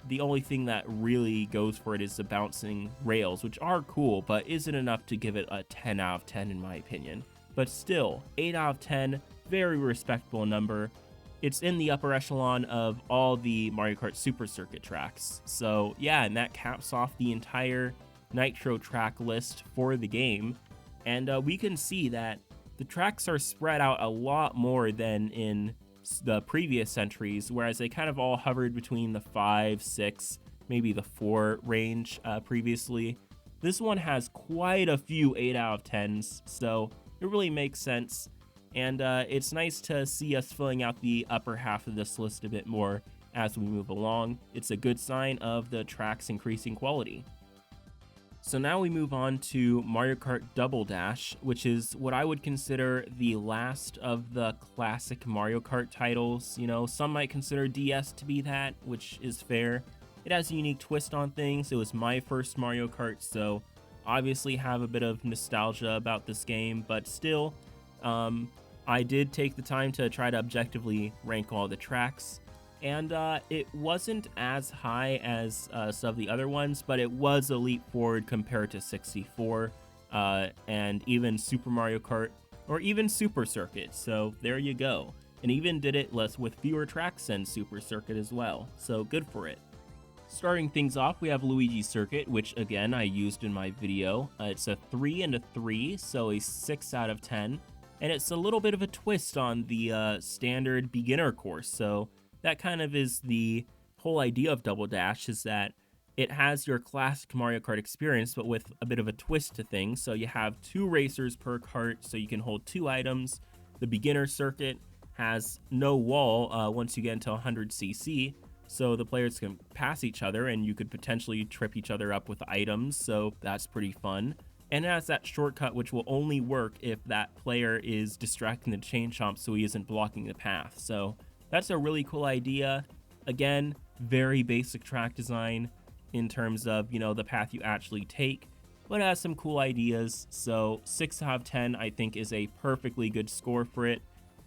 the only thing that really goes for it is the bouncing rails, which are cool, but isn't enough to give it a 10 out of 10 in my opinion. But still, 8 out of 10, very respectable number. It's in the upper echelon of all the Mario Kart Super Circuit tracks. So yeah, and that caps off the entire Nitro track list for the game. And we can see that the tracks are spread out a lot more than in the previous entries, whereas they kind of all hovered between the 5, 6, maybe the 4 range previously. This one has quite a few 8 out of 10s, so it really makes sense. And it's nice to see us filling out the upper half of this list a bit more as we move along. It's a good sign of the track's increasing quality. So now we move on to Mario Kart Double Dash, which is what I would consider the last of the classic Mario Kart titles. You know, some might consider DS to be that, which is fair. It has a unique twist on things. It was my first Mario Kart, so obviously have a bit of nostalgia about this game, but still, I did take the time to try to objectively rank all the tracks. And it wasn't as high as some of the other ones, but it was a leap forward compared to 64 and even Super Mario Kart or even Super Circuit. So there you go. And even did it less with fewer tracks than Super Circuit as well. So good for it. Starting things off, we have Luigi Circuit, which again I used in my video. It's a 3 and a 3, so a 6 out of 10. And it's a little bit of a twist on the standard beginner course. So that kind of is the whole idea of Double Dash, is that it has your classic Mario Kart experience, but with a bit of a twist to things. So you have 2 racers per kart, so you can hold 2 items. The beginner circuit has no wall once you get into 100cc, so the players can pass each other, and you could potentially trip each other up with items, so that's pretty fun. And it has that shortcut, which will only work if that player is distracting the chain chomp so he isn't blocking the path. So that's a really cool idea. Again, very basic track design in terms of, you know, the path you actually take, but it has some cool ideas. So 6 out of 10, I think, is a perfectly good score for it.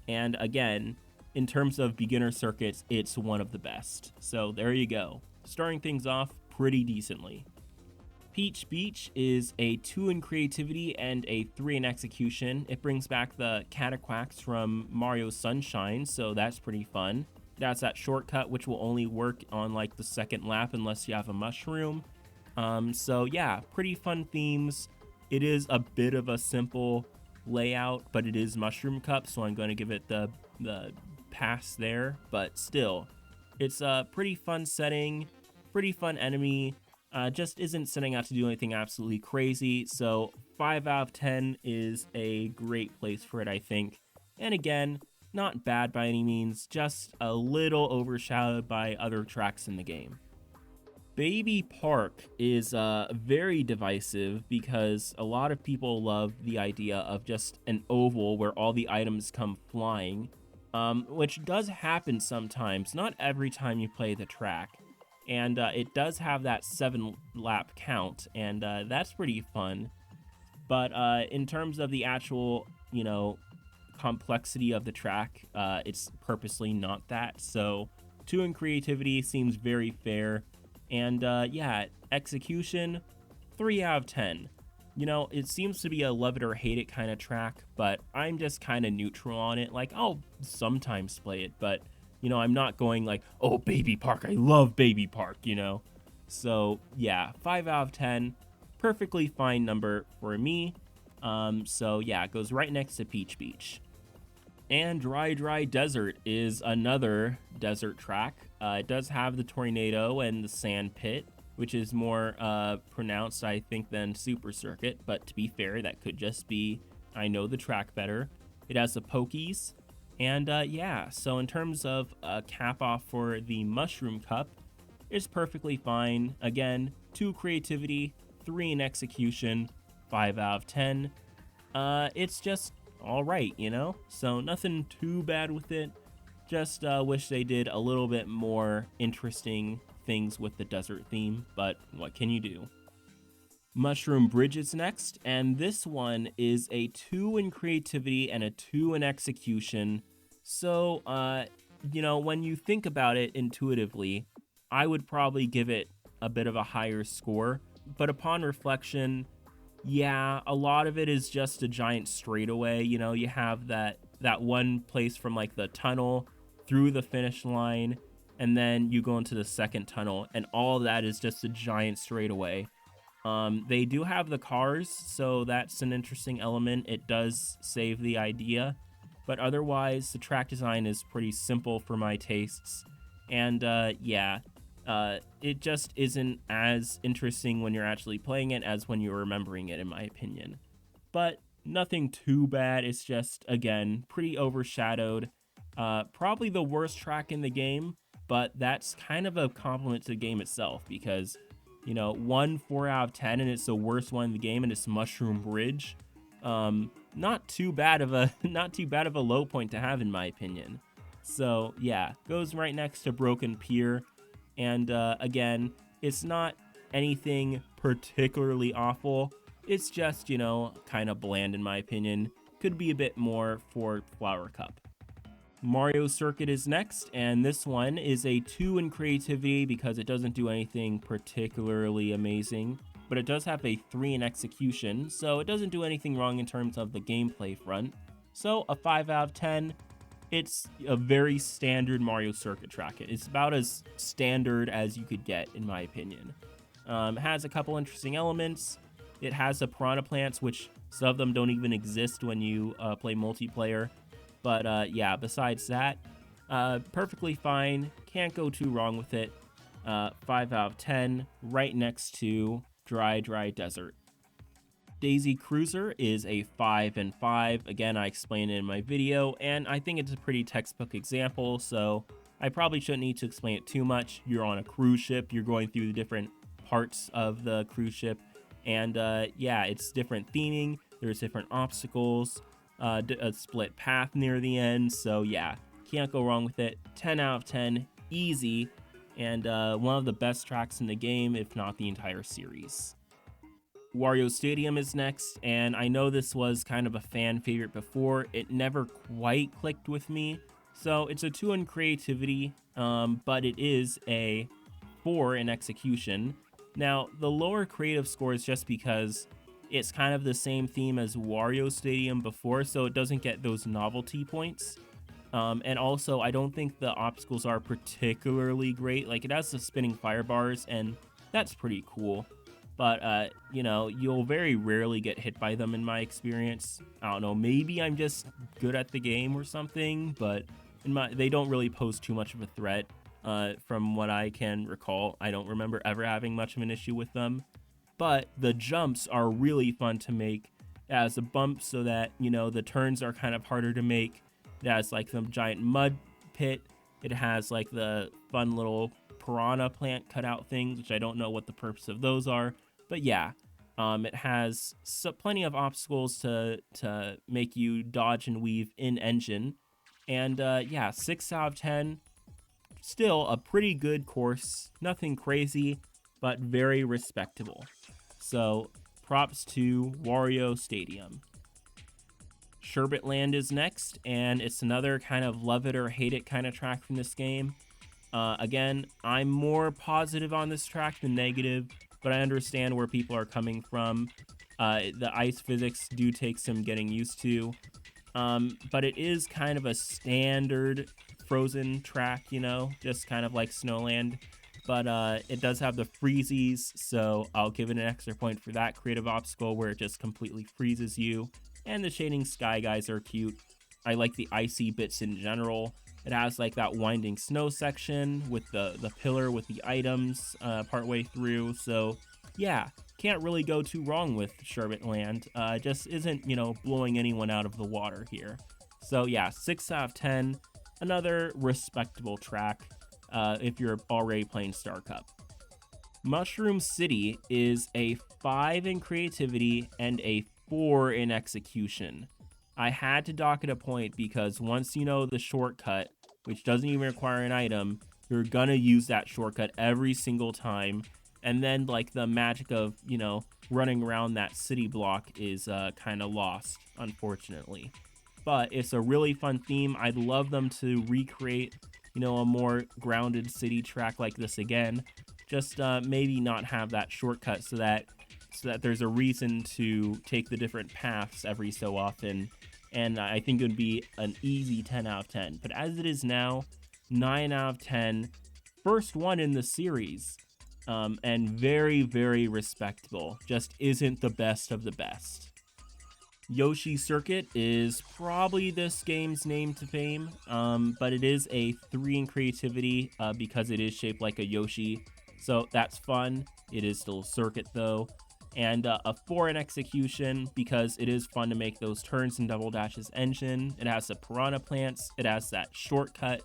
And again, in terms of beginner circuits, it's one of the best. So there you go. Starting things off pretty decently. Peach Beach is a 2 in creativity and a 3 in execution. It brings back the Cataquacks from Mario Sunshine, so that's pretty fun. It has that shortcut, which will only work on like the second lap unless you have a mushroom. So yeah, pretty fun themes. It is a bit of a simple layout, but it is Mushroom Cup, so I'm going to give it the pass there. But still, it's a pretty fun setting. pretty fun enemy. Just isn't setting out to do anything absolutely crazy, so 5 out of 10 is a great place for it, I think. And again, not bad by any means, just a little overshadowed by other tracks in the game. Baby Park is very divisive because a lot of people love the idea of just an oval where all the items come flying, which does happen sometimes, not every time you play the track. And it does have that 7-lap count, and that's pretty fun. But in terms of the actual, complexity of the track, it's purposely not that. So 2 in creativity seems very fair. And yeah, execution, 3 out of 10. It seems to be a love it or hate it kind of track, but I'm just kind of neutral on it. Like, I'll sometimes play it, but, I'm not going like, oh, Baby Park, I love Baby Park, So, yeah, 5 out of 10, perfectly fine number for me. So, yeah, it goes right next to Peach Beach. And Dry Desert is another desert track. It does have the tornado and the sand pit, which is more pronounced, I think, than Super Circuit. But to be fair, that could just be I know the track better. It has the Pokies. And yeah, so in terms of cap off for the Mushroom Cup, it's perfectly fine. Again, 2 creativity, 3 in execution, 5 out of 10. It's just all right, so nothing too bad with it. Just wish they did a little bit more interesting things with the desert theme, but what can you do? Mushroom Bridge is next, and this one is a 2 in creativity and a 2 in execution. So when you think about it intuitively, I would probably give it a bit of a higher score, but upon reflection, yeah, a lot of it is just a giant straightaway. You have that one place from like the tunnel through the finish line, and then you go into the second tunnel, and all of that is just a giant straightaway. They do have the cars, so that's an interesting element. It does save the idea, but otherwise the track design is pretty simple for my tastes. And yeah, it just isn't as interesting when you're actually playing it as when you're remembering it, in my opinion. But nothing too bad. It's just, again, pretty overshadowed. Probably the worst track in the game, but that's kind of a compliment to the game itself because, 4 out of 10 and it's the worst one in the game, and it's Mushroom Bridge. Not too bad of a low point to have, in my opinion. So yeah, goes right next to Broken Pier. And again, it's not anything particularly awful. It's just, kind of bland in my opinion. Could be a bit more for Flower Cup. Mario Circuit is next, and this one is a 2 in creativity because it doesn't do anything particularly amazing, but it does have a 3 in execution, so it doesn't do anything wrong in terms of the gameplay front. So a 5 out of 10. It's a very standard Mario Circuit track. It's about as standard as you could get, in my opinion. It has a couple interesting elements. It has the piranha plants, which some of them don't even exist when you play multiplayer. But yeah, besides that, perfectly fine. Can't go too wrong with it. 5 out of 10, right next to Dry Desert. Daisy Cruiser is a 5 and 5. Again, I explained it in my video, and I think it's a pretty textbook example, so I probably shouldn't need to explain it too much. You're on a cruise ship, you're going through the different parts of the cruise ship, and yeah, it's different theming, there's different obstacles, a split path near the end, so yeah, can't go wrong with it. 10 out of 10, easy, and one of the best tracks in the game, if not the entire series. Wario Stadium is next, and I know this was kind of a fan favorite before. It never quite clicked with me, so it's a 2 in creativity, but it is a 4 in execution. Now, the lower creative score is just because it's kind of the same theme as Wario Stadium before, so it doesn't get those novelty points. And also, I don't think the obstacles are particularly great. Like, it has the spinning fire bars, and that's pretty cool. But, you'll very rarely get hit by them in my experience. I don't know, maybe I'm just good at the game or something, but they don't really pose too much of a threat. from what I can recall. I don't remember ever having much of an issue with them. But the jumps are really fun to make. It has a bump so that, you know, the turns are kind of harder to make. It has like some giant mud pit. It has like the fun little piranha plant cutout things, which I don't know what the purpose of those are. But yeah, it has plenty of obstacles to make you dodge and weave in engine. And yeah, 6 out of 10. Still a pretty good course. Nothing crazy, but very respectable. So props to Wario Stadium. Sherbet Land is next, and it's another kind of love it or hate it kind of track from this game. Again, I'm more positive on this track than negative, but I understand where people are coming from. The ice physics do take some getting used to, but it is kind of a standard Frozen track, you know, just kind of like Snowland. But it does have the freezies, so I'll give it an extra point for that creative obstacle where it just completely freezes you. And the shading sky guys are cute. I like the icy bits in general. It has like that winding snow section with the pillar with the items partway through. So yeah, can't really go too wrong with Sherbet Land. Just isn't, you know, blowing anyone out of the water here. So yeah, 6 out of 10. Another respectable track if you're already playing Star Cup. Mushroom City is a 5 in creativity and a 4 in execution. I had to dock it a point because once you know the shortcut, which doesn't even require an item, you're gonna use that shortcut every single time. And then like the magic of, you know, running around that city block is kind of lost, unfortunately. But it's a really fun theme. I'd love them to recreate, you know, a more grounded city track like this again. Just maybe not have that shortcut so that there's a reason to take the different paths every so often. And I think it would be an easy 10 out of 10. But as it is now, 9 out of 10. First one in the series. And very, very respectable. Just isn't the best of the best. Yoshi Circuit is probably this game's name to fame, but it is a 3 in creativity because it is shaped like a Yoshi, so that's fun. It is still a circuit though, and a 4 in execution because it is fun to make those turns in Double Dash's engine. It has the piranha plants, it has that shortcut,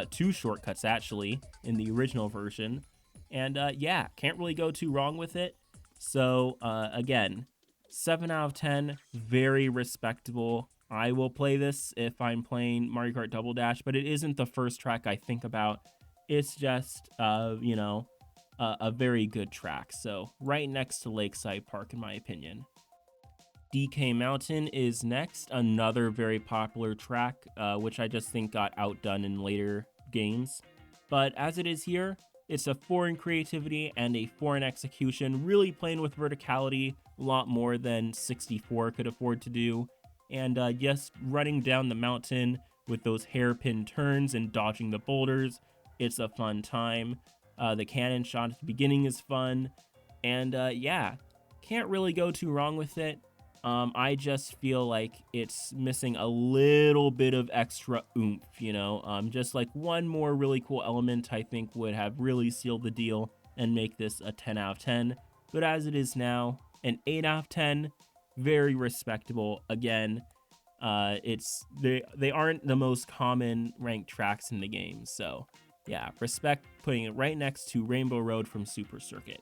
2 shortcuts actually in the original version, and yeah, can't really go too wrong with it. So again, 7 out of 10, very respectable. I will play this if I'm playing Mario Kart Double Dash, but it isn't the first track I think about. It's just, you know, a very good track. So right next to Lakeside Park, in my opinion. DK Mountain is next, another very popular track, which I just think got outdone in later games. But as it is here, it's a 4 in creativity and a 4 in execution, really playing with verticality, a lot more than 64 could afford to do. And just running down the mountain with those hairpin turns and dodging the boulders, it's a fun time. The cannon shot at the beginning is fun. And yeah, can't really go too wrong with it. I just feel like it's missing a little bit of extra oomph, you know, just like one more really cool element I think would have really sealed the deal and make this a 10 out of 10. But as it is now, an 8 out of 10, very respectable. Again, they aren't the most common ranked tracks in the game, so yeah, respect putting it right next to Rainbow Road from Super Circuit.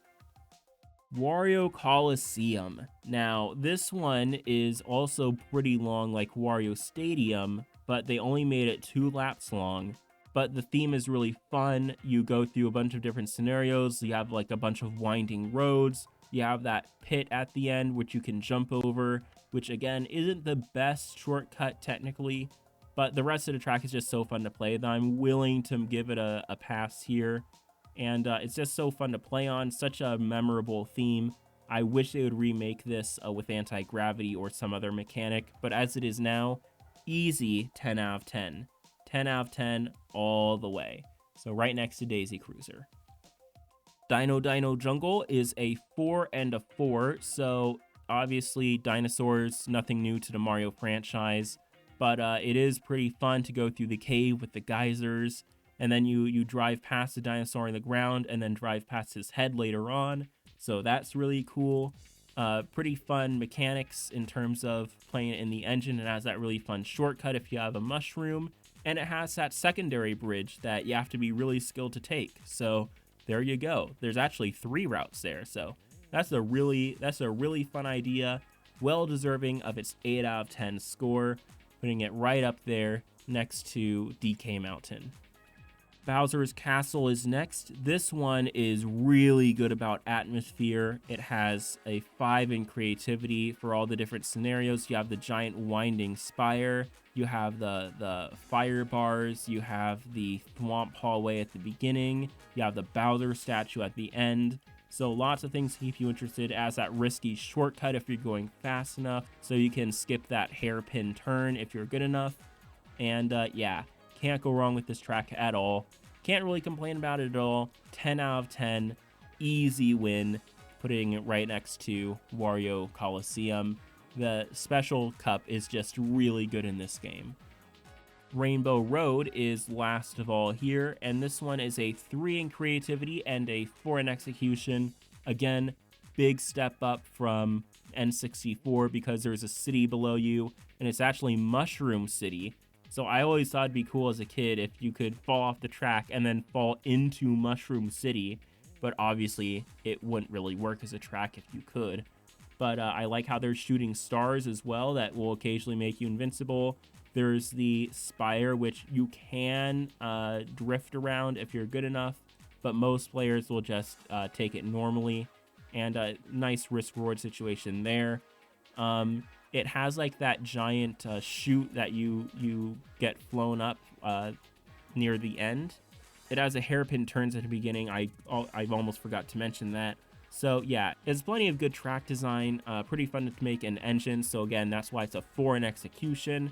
Wario Coliseum. Now, this one is also pretty long like Wario Stadium, but they only made it 2 laps long. But the theme is really fun. You go through a bunch of different scenarios. You have like a bunch of winding roads. You have that pit at the end, which you can jump over, which again, isn't the best shortcut technically, but the rest of the track is just so fun to play that I'm willing to give it a pass here. And it's just so fun to play on, such a memorable theme. I wish they would remake this with anti-gravity or some other mechanic, but as it is now, easy 10 out of 10. 10 out of 10 all the way. So right next to Daisy Cruiser. Dino Dino Jungle is a 4 and a 4, so obviously dinosaurs, nothing new to the Mario franchise, but it is pretty fun to go through the cave with the geysers. and then you drive past the dinosaur on the ground and then drive past his head later on. So that's really cool. Pretty fun mechanics in terms of playing it in the engine. It has that really fun shortcut if you have a mushroom, and it has that secondary bridge that you have to be really skilled to take. So there you go. There's actually 3 routes there. So that's a really fun idea. Well deserving of its 8 out of 10 score, putting it right up there next to DK Mountain. Bowser's Castle is next. This one is really good about atmosphere. It has a 5 in creativity for all the different scenarios. You have the giant winding spire, you have the fire bars, you have the thwomp hallway at the beginning, you have the Bowser statue at the end. So lots of things to keep you interested, as that risky shortcut if you're going fast enough, so you can skip that hairpin turn if you're good enough. And yeah, can't go wrong with this track at all. Can't really complain about it at all. 10 out of 10. Easy win. Putting it right next to Wario Coliseum. The special cup is just really good in this game. Rainbow Road is last of all here, and this one is a 3 in creativity and a 4 in execution. Again, big step up from N64 because there's a city below you, and it's actually Mushroom City. So I always thought it'd be cool as a kid if you could fall off the track and then fall into Mushroom City, but obviously it wouldn't really work as a track if you could. But I like how they're shooting stars as well that will occasionally make you invincible. There's the spire, which you can drift around if you're good enough, but most players will just take it normally, and a nice risk-reward situation there. It has like that giant chute that you get flown up near the end. It has a hairpin turns at the beginning. I've almost forgot to mention that. So yeah, it's plenty of good track design, pretty fun to make an engine. So again, that's why it's a 4 in execution.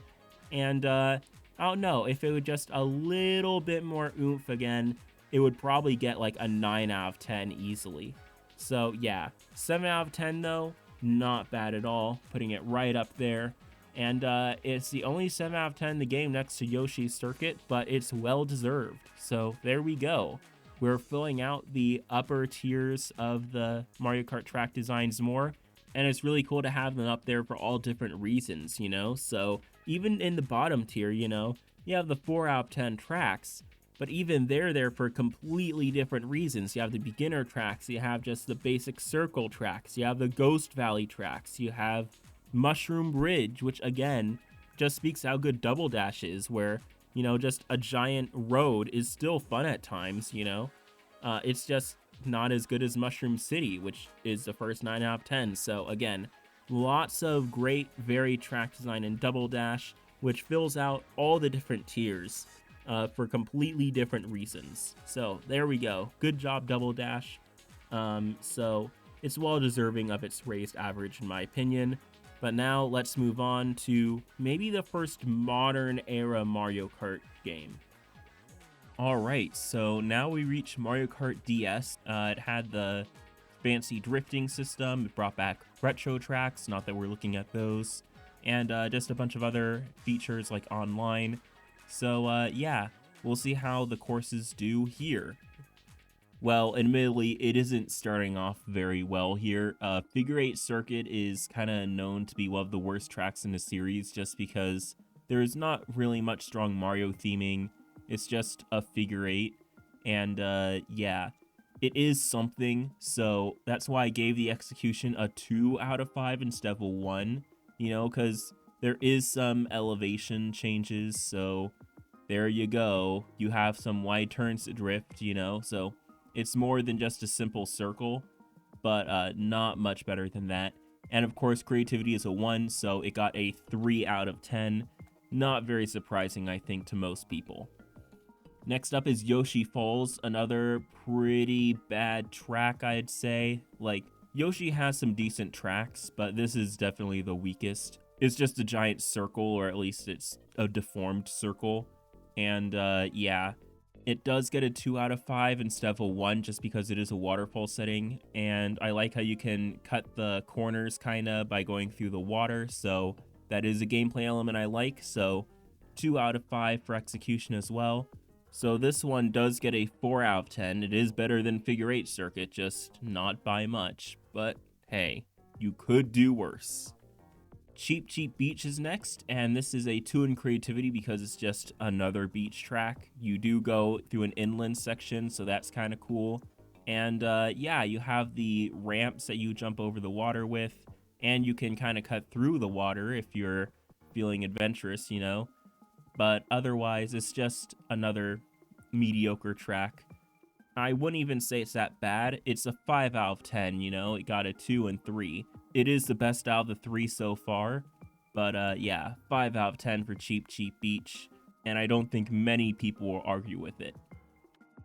And I don't know, if it would just a little bit more oomph again, it would probably get like a 9 out of 10 easily. So yeah, 7 out of 10 though. Not bad at all, putting it right up there. And it's the only 7 out of 10 in the game next to Yoshi's Circuit, but it's well deserved. So there we go. We're filling out the upper tiers of the Mario Kart track designs more, and it's really cool to have them up there for all different reasons, you know? So even in the bottom tier, you know, you have the 4 out of 10 tracks, but even they're there for completely different reasons. You have the beginner tracks, you have just the basic circle tracks, you have the Ghost Valley tracks, you have Mushroom Bridge, which again, just speaks how good Double Dash is, where, you know, just a giant road is still fun at times, you know? It's just not as good as Mushroom City, which is the first 9 out of 10. So again, lots of great varied track design in Double Dash, which fills out all the different tiers. For completely different reasons. So there we go. Good job, Double Dash. So it's well deserving of its raised average in my opinion. But now let's move on to maybe the first modern era Mario Kart game. Alright, so now we reach Mario Kart DS. It had the fancy drifting system. It brought back retro tracks, not that we're looking at those. And just a bunch of other features like online. So yeah, we'll see how the courses do here. Well, admittedly, it isn't starting off very well here. Figure 8 Circuit is kind of known to be one of the worst tracks in the series just because there's not really much strong Mario theming. It's just a figure 8, and yeah, it is something, so that's why I gave the execution a 2 out of 5 instead of a 1, you know, because there is some elevation changes, so there you go. You have some wide turns to drift, you know, so it's more than just a simple circle, but not much better than that. And of course, creativity is a 1, so it got a 3 out of 10. Not very surprising, I think, to most people. Next up is Yoshi Falls, another pretty bad track, I'd say. Like, Yoshi has some decent tracks, but this is definitely the weakest. It's just a giant circle, or at least it's a deformed circle. And yeah, it does get a 2 out of 5 instead of a 1 just because it is a waterfall setting. And I like how you can cut the corners kind of by going through the water. So that is a gameplay element I like. So 2 out of 5 for execution as well. So this one does get a 4 out of 10. It is better than Figure 8 Circuit, just not by much. But hey, you could do worse. Cheap Cheap Beach is next, and this is a 2 in creativity because it's just another beach track. You do go through an inland section, so that's kind of cool. And yeah, you have the ramps that you jump over the water with, and you can kind of cut through the water if you're feeling adventurous, you know. But otherwise, it's just another mediocre track. I wouldn't even say it's that bad. It's a 5 out of 10, you know. It got a 2 and 3. It is the best out of the 3 so far. But yeah, 5 out of 10 for Cheap Cheap Beach. And I don't think many people will argue with it.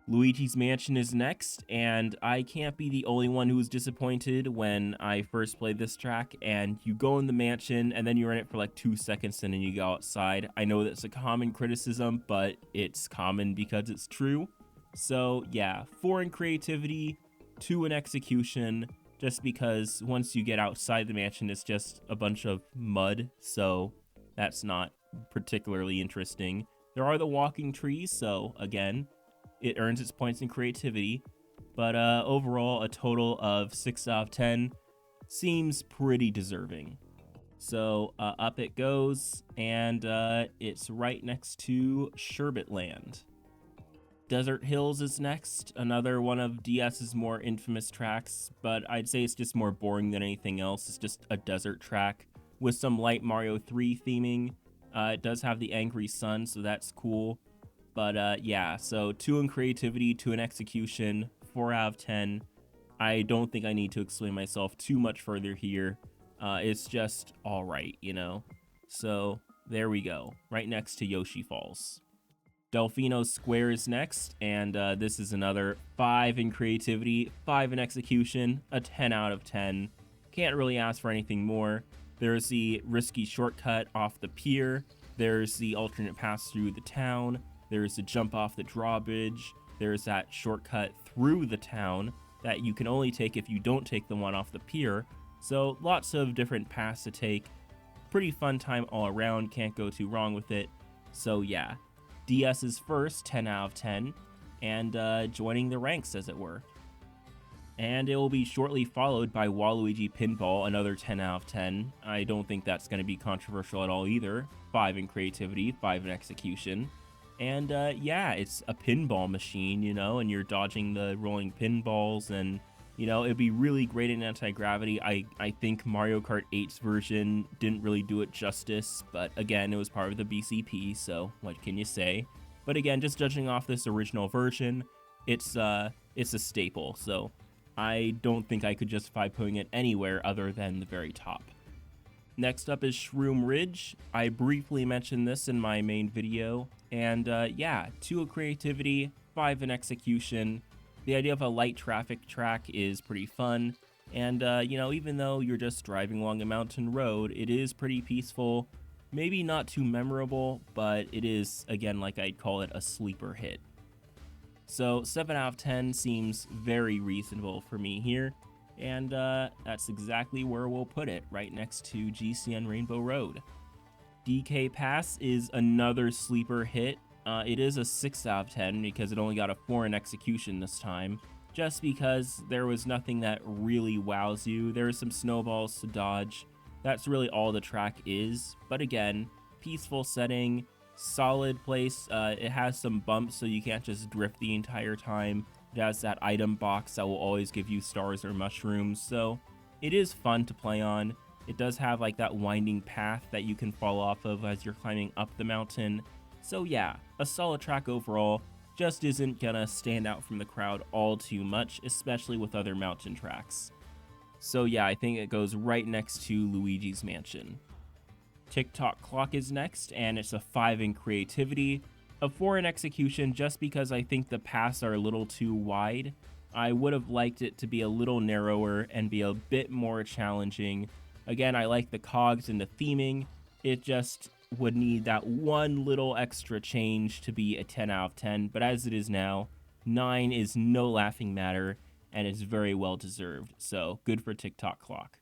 Luigi's Mansion is next, and I can't be the only one who was disappointed when I first played this track. And you go in the mansion, and then you're in it for like 2 seconds, and then you go outside. I know that's a common criticism, but it's common because it's true. So yeah, 4 in creativity, 2 in execution, just because once you get outside the mansion, it's just a bunch of mud, so that's not particularly interesting. There are the walking trees, so again, it earns its points in creativity, but overall, a total of 6 out of 10 seems pretty deserving. So up it goes, and it's right next to Sherbet Land. Desert Hills is next, another one of DS's more infamous tracks, but I'd say it's just more boring than anything else. It's just a desert track with some light Mario 3 theming. It does have the angry sun, so that's cool. But yeah, so 2 in creativity, 2 in execution, 4 out of 10. I don't think I need to explain myself too much further here. It's just alright, you know? So there we go, right next to Yoshi Falls. Delfino Square is next, and this is another 5 in creativity, 5 in execution, a 10 out of 10. Can't really ask for anything more. There's the risky shortcut off the pier, there's the alternate pass through the town, there's the jump off the drawbridge, there's that shortcut through the town that you can only take if you don't take the one off the pier. So lots of different paths to take. Pretty fun time all around, can't go too wrong with it. So yeah, DS is first, 10 out of 10, and joining the ranks, as it were. And it will be shortly followed by Waluigi Pinball, another 10 out of 10. I don't think that's going to be controversial at all either. 5 in creativity, 5 in execution. And yeah, it's a pinball machine, you know, and you're dodging the rolling pinballs, and you know, it'd be really great in anti-gravity. I think Mario Kart 8's version didn't really do it justice, but again, it was part of the BCP, so what can you say? But again, just judging off this original version, it's a staple, so I don't think I could justify putting it anywhere other than the very top. Next up is Shroom Ridge. I briefly mentioned this in my main video, and yeah, 2 in creativity, 5 in execution. The idea of a light traffic track is pretty fun, and you know, even though you're just driving along a mountain road, it is pretty peaceful. Maybe not too memorable, but it is, again, like I'd call it a sleeper hit. So 7 out of 10 seems very reasonable for me here, and that's exactly where we'll put it, right next to GCN Rainbow Road. DK Pass is another sleeper hit. It is a 6 out of 10 because it only got a 4 in execution this time, just because there was nothing that really wows you. There are some snowballs to dodge. That's really all the track is, but again, peaceful setting, solid place. It has some bumps, so you can't just drift the entire time. It has that item box that will always give you stars or mushrooms, so it is fun to play on. It does have like that winding path that you can fall off of as you're climbing up the mountain. So yeah, a solid track overall, just isn't gonna stand out from the crowd all too much, especially with other mountain tracks. So yeah, I think it goes right next to Luigi's Mansion. Tick-Tock Clock is next, and it's a 5 in creativity, a 4 in execution just because I think the paths are a little too wide. I would have liked it to be a little narrower and be a bit more challenging. Again, I like the cogs and the theming, it just would need that one little extra change to be a 10 out of 10, but as it is now, 9 is no laughing matter, and it's very well deserved, so good for Tick-Tock Clock.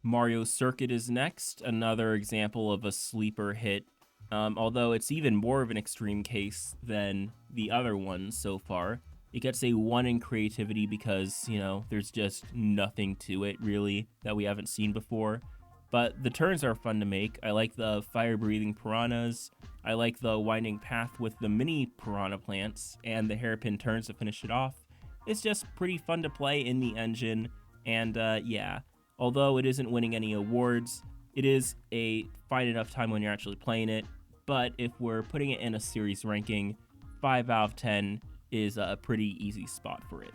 Mario Circuit is next, another example of a sleeper hit. although it's even more of an extreme case than the other ones so far. It gets a 1 in creativity because, there's just nothing to it really that we haven't seen before. But the turns are fun to make. I like the fire-breathing piranhas. I like the winding path with the mini piranha plants and the hairpin turns to finish it off. It's just pretty fun to play in the engine, and yeah, although it isn't winning any awards, it is a fine enough time when you're actually playing it. But if we're putting it in a series ranking, 5 out of 10 is a pretty easy spot for it.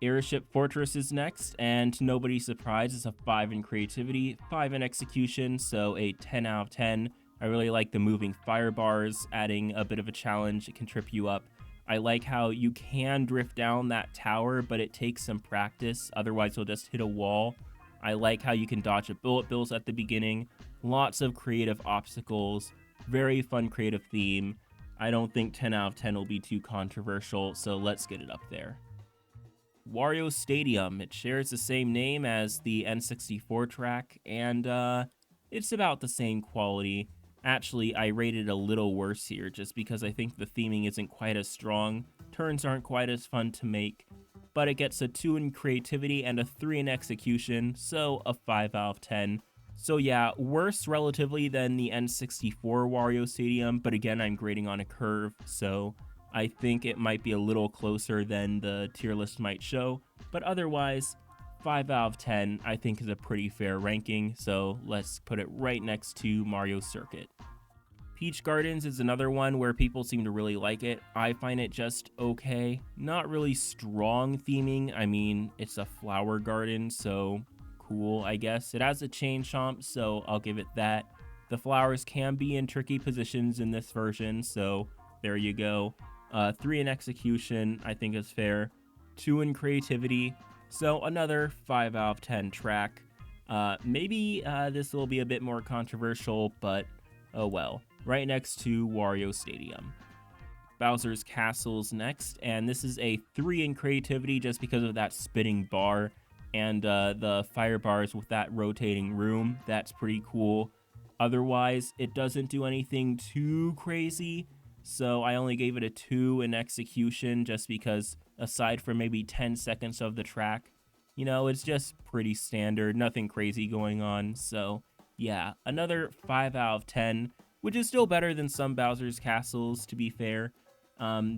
Airship Fortress is next, and to nobody's surprise, it's a 5 in creativity, 5 in execution, so a 10 out of 10. I really like the moving fire bars, adding a bit of a challenge. It can trip you up. I like how you can drift down that tower, but it takes some practice, otherwise you'll just hit a wall. I like how you can dodge a bullet bills at the beginning. Lots of creative obstacles, very fun creative theme. I don't think 10 out of 10 will be too controversial, so let's get it up there. Wario Stadium. It shares the same name as the N64 track, and it's about the same quality. Actually, I rated it a little worse here, just because I think the theming isn't quite as strong, turns aren't quite as fun to make, but it gets a 2 in creativity and a 3 in execution, so a 5 out of 10. So yeah, worse relatively than the N64 Wario Stadium, but again, I'm grading on a curve, so I think it might be a little closer than the tier list might show, but otherwise, 5 out of 10 I think is a pretty fair ranking, so let's put it right next to Mario Circuit. Peach Gardens is another one where people seem to really like it. I find it just okay. Not really strong theming. I mean, it's a flower garden, so cool, I guess. It has a chain chomp, so I'll give it that. The flowers can be in tricky positions in this version, so there you go. 3 in execution, I think is fair. 2 in creativity, so another 5 out of 10 track. Maybe this will be a bit more controversial, but oh well. Right next to Wario Stadium. Bowser's Castle's next, and this is a 3 in creativity just because of that spinning bar and the fire bars with that rotating room. That's pretty cool. Otherwise, it doesn't do anything too crazy, so I only gave it a 2 in execution just because aside from maybe 10 seconds of the track, it's just pretty standard, nothing crazy going on. So yeah, another 5 out of 10, which is still better than some Bowser's Castles, to be fair.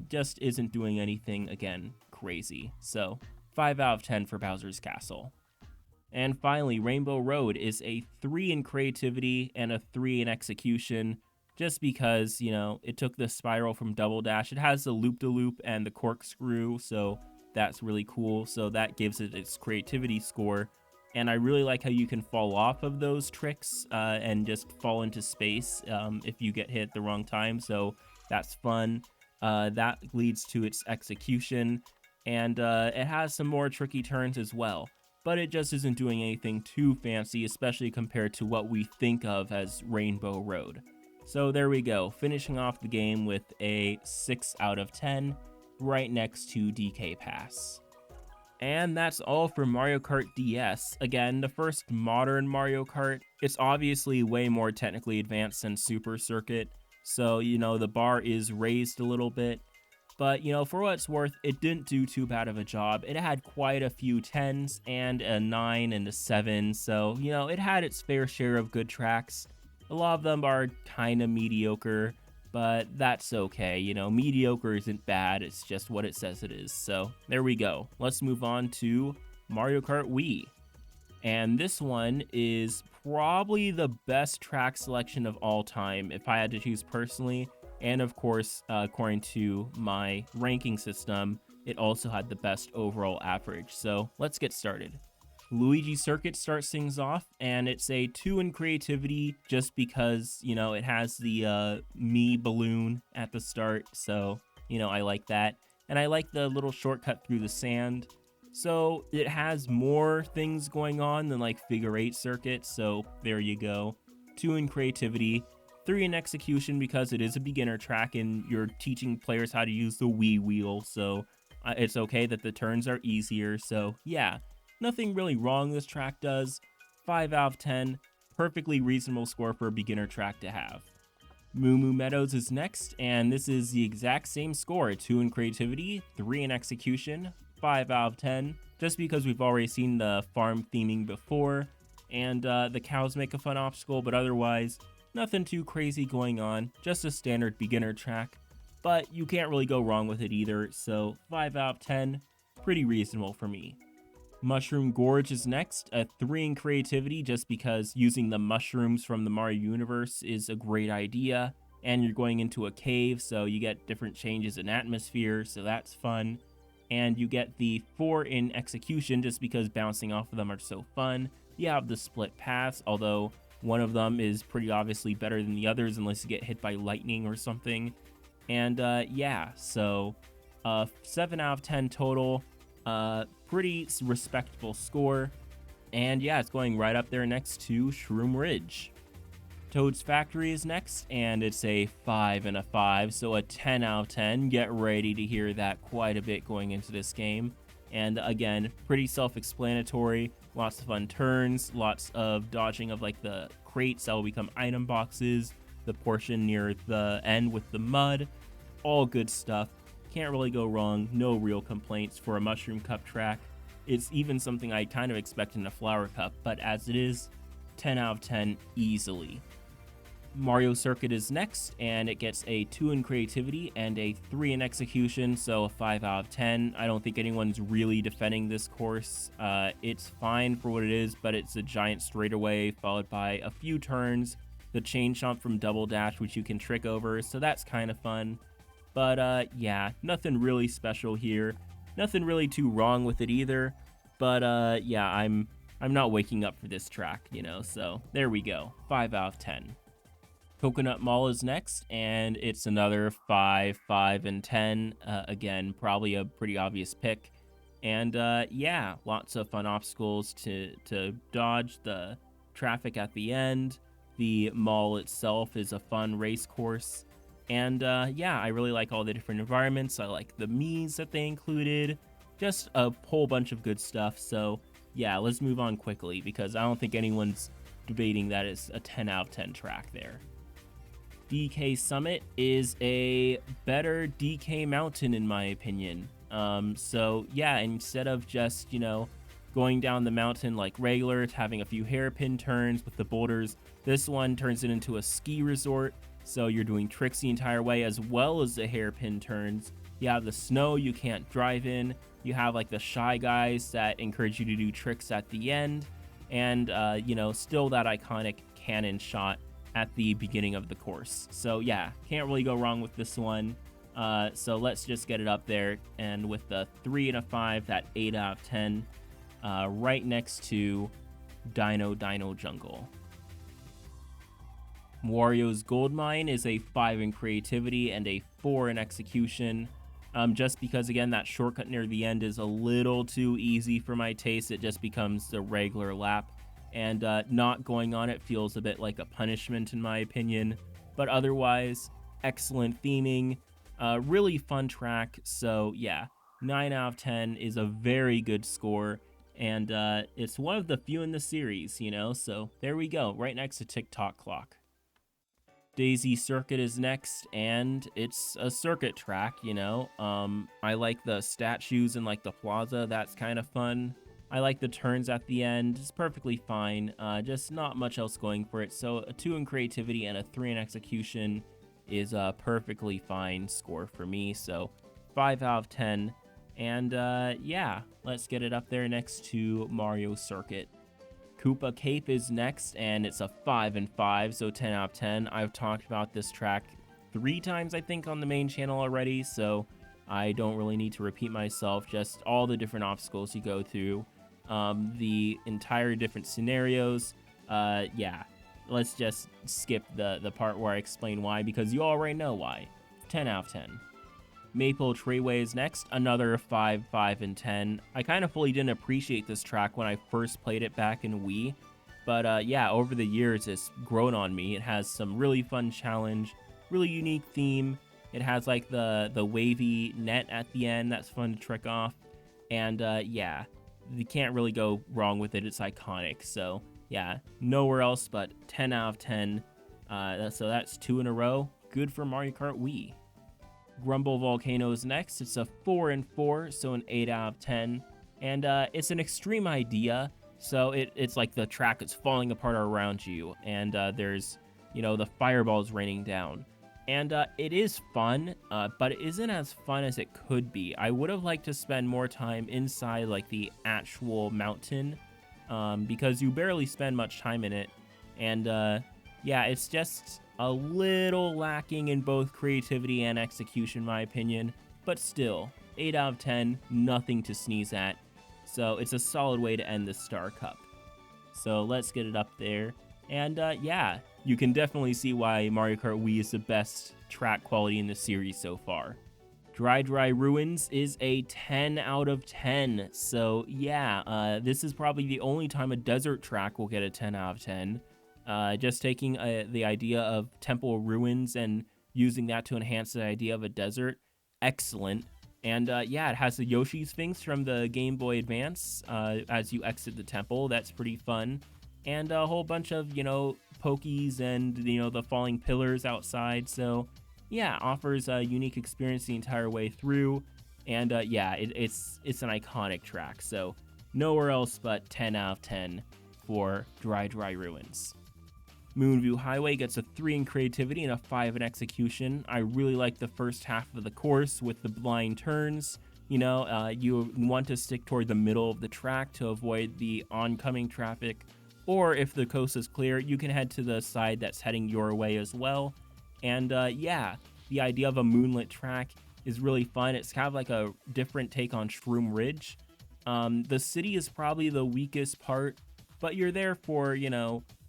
Just isn't doing anything, again, crazy. So 5 out of 10 for Bowser's Castle. And finally, Rainbow Road is a 3 in creativity and a 3 in execution, just because, it took the spiral from Double Dash. It has the loop-de-loop and the corkscrew, so that's really cool. So that gives it its creativity score. And I really like how you can fall off of those tricks and just fall into space if you get hit at the wrong time, so that's fun. That leads to its execution, and it has some more tricky turns as well. But it just isn't doing anything too fancy, especially compared to what we think of as Rainbow Road. So there we go, finishing off the game with a 6 out of 10, right next to DK Pass. And that's all for Mario Kart DS. Again, the first modern Mario Kart. It's obviously way more technically advanced than Super Circuit, so, the bar is raised a little bit. But, for what it's worth, it didn't do too bad of a job. It had quite a few 10s and a 9 and a 7, so, it had its fair share of good tracks. A lot of them are kind of mediocre, but that's okay. Mediocre isn't bad, it's just what it says it is. So there we go. Let's move on to Mario Kart Wii. And this one is probably the best track selection of all time if I had to choose personally. And of course, according to my ranking system, it also had the best overall average. So let's get started. Luigi Circuit starts things off, and it's a 2 in creativity just because, it has the me balloon at the start, so, I like that. And I like the little shortcut through the sand. So it has more things going on than like Figure 8 Circuit, so there you go. 2 in creativity, 3 in execution because it is a beginner track and you're teaching players how to use the Wii wheel, so it's okay that the turns are easier, so yeah. Nothing really wrong this track does. 5 out of 10, perfectly reasonable score for a beginner track to have. Moo Moo Meadows is next, and this is the exact same score, 2 in creativity, 3 in execution, 5 out of 10, just because we've already seen the farm theming before, and the cows make a fun obstacle, but otherwise, nothing too crazy going on, just a standard beginner track, but you can't really go wrong with it either, so 5 out of 10, pretty reasonable for me. Mushroom Gorge is next, a 3 in creativity just because using the mushrooms from the Mario universe is a great idea, and you're going into a cave, so you get different changes in atmosphere, so that's fun. And you get the 4 in execution just because bouncing off of them are so fun. You have the split paths, although one of them is pretty obviously better than the others unless you get hit by lightning or something. And yeah, so 7 out of 10 total. Pretty respectable score, and yeah, it's going right up there next to Shroom Ridge. Toad's Factory is next, and it's a 5 and a 5, so a 10 out of 10. Get ready to hear that quite a bit going into this game. And again, pretty self-explanatory, lots of fun turns, lots of dodging of like the crates that will become item boxes, the portion near the end with the mud, all good stuff. Can't really go wrong, no real complaints for a Mushroom Cup track. It's even something I kind of expect in a Flower Cup, but as it is, 10 out of 10 easily. Mario Circuit is next, and it gets a 2 in creativity and a 3 in execution, so a 5 out of 10. I don't think anyone's really defending this course. It's fine for what it is, but it's a giant straightaway followed by a few turns, the chain jump from Double Dash, which you can trick over, so that's kind of fun. But yeah, nothing really special here. Nothing really too wrong with it either. But yeah, I'm not waking up for this track, you know, so there we go. 5 out of 10. Coconut Mall is next, and it's another 5, 5, and 10. Again, probably a pretty obvious pick. And yeah, lots of fun obstacles to dodge, the traffic at the end. The mall itself is a fun race course. And yeah, I really like all the different environments. I like the Miis that they included. Just a whole bunch of good stuff. So yeah, let's move on quickly because I don't think anyone's debating that it's a 10 out of 10 track there. DK Summit is a better DK Mountain in my opinion. So yeah, instead of just, you know, going down the mountain like regular, having a few hairpin turns with the boulders, this one turns it into a ski resort. So you're doing tricks the entire way as well as the hairpin turns. You have the snow you can't drive in. You have like the Shy Guys that encourage you to do tricks at the end. And, you know, still that iconic cannon shot at the beginning of the course. So yeah, can't really go wrong with this one. So let's just get it up there. And with the 3 and a 5, that 8 out of 10, right next to Dino Jungle. Wario's Gold Mine is a 5 in creativity and a 4 in execution. Just because, again, that shortcut near the end is a little too easy for my taste. It just becomes the regular lap. And not going on it feels a bit like a punishment, in my opinion. But otherwise, excellent theming. Really fun track. So, yeah, 9 out of 10 is a very good score. And it's one of the few in the series, you know? So, there we go, right next to TikTok Clock. Daisy Circuit is next, and it's a circuit track, you know. I like the statues and like the plaza, that's kind of fun. I like the turns at the end, it's perfectly fine, just not much else going for it. So a 2 in creativity and a 3 in execution is a perfectly fine score for me, so 5 out of 10. And yeah, let's get it up there next to Mario Circuit. Koopa Cape is next, and it's a 5 and 5, so 10 out of 10. I've talked about this track 3 times, I think, on the main channel already, so I don't really need to repeat myself. Just all the different obstacles you go through, the entire different scenarios. Yeah, let's just skip the part where I explain why, because you already know why. 10 out of 10. Maple Treeway is next, another 5, 5, and 10. I kind of fully didn't appreciate this track when I first played it back in Wii, but yeah, over the years it's grown on me. It has some really fun challenge, really unique theme. It has like the wavy net at the end that's fun to trick off, and yeah, you can't really go wrong with it. It's iconic, so yeah, nowhere else but 10 out of 10. So that's 2 in a row. Good for Mario Kart Wii. Grumble Volcano is next. It's a 4 and 4, so an 8 out of 10. And it's an extreme idea. So it's like the track is falling apart around you, and there's, the fireballs raining down. And it is fun, but it isn't as fun as it could be. I would have liked to spend more time inside like the actual mountain, because you barely spend much time in it. And yeah, it's just a little lacking in both creativity and execution, in my opinion. But still, 8 out of 10, nothing to sneeze at. So it's a solid way to end the Star Cup. So let's get it up there. And yeah, you can definitely see why Mario Kart Wii is the best track quality in the series so far. Dry Ruins is a 10 out of 10. So yeah, this is probably the only time a desert track will get a 10 out of 10. Just taking the idea of Temple Ruins and using that to enhance the idea of a desert, excellent. And yeah, it has the Yoshi Sphinx from the Game Boy Advance as you exit the temple. That's pretty fun. And a whole bunch of, pokies and, the falling pillars outside. So yeah, offers a unique experience the entire way through. And yeah, it's an iconic track. So nowhere else but 10 out of 10 for Dry Ruins. Moonview Highway gets a 3 in creativity and a 5 in execution. I really like the first half of the course with the blind turns. You want to stick toward the middle of the track to avoid the oncoming traffic. Or if the coast is clear, you can head to the side that's heading your way as well. And yeah, the idea of a moonlit track is really fun. It's kind of like a different take on Shroom Ridge. The city is probably the weakest part, but you're there for,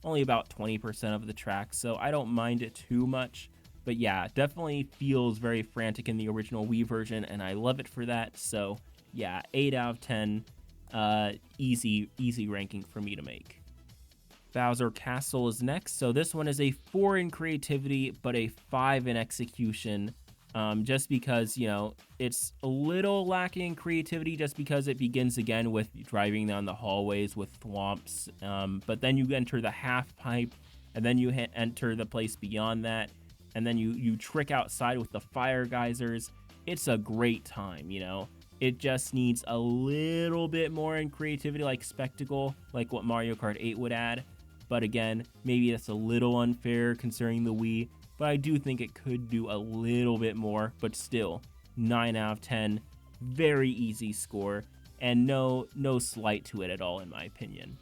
only about 20% of the track, so I don't mind it too much. But yeah, definitely feels very frantic in the original Wii version, and I love it for that. So yeah, 8 out of 10, easy ranking for me to make. Bowser Castle is next. So this one is a 4 in creativity, but a 5 in execution. Just because, it's a little lacking in creativity just because it begins again with driving down the hallways with thwomps. But then you enter the half pipe, and then you enter the place beyond that, and then you trick outside with the fire geysers. It's a great time, It just needs a little bit more in creativity, like spectacle, like what Mario Kart 8 would add. But again, maybe that's a little unfair considering the Wii. But I do think it could do a little bit more, but still, 9 out of 10, very easy score, and no slight to it at all in my opinion.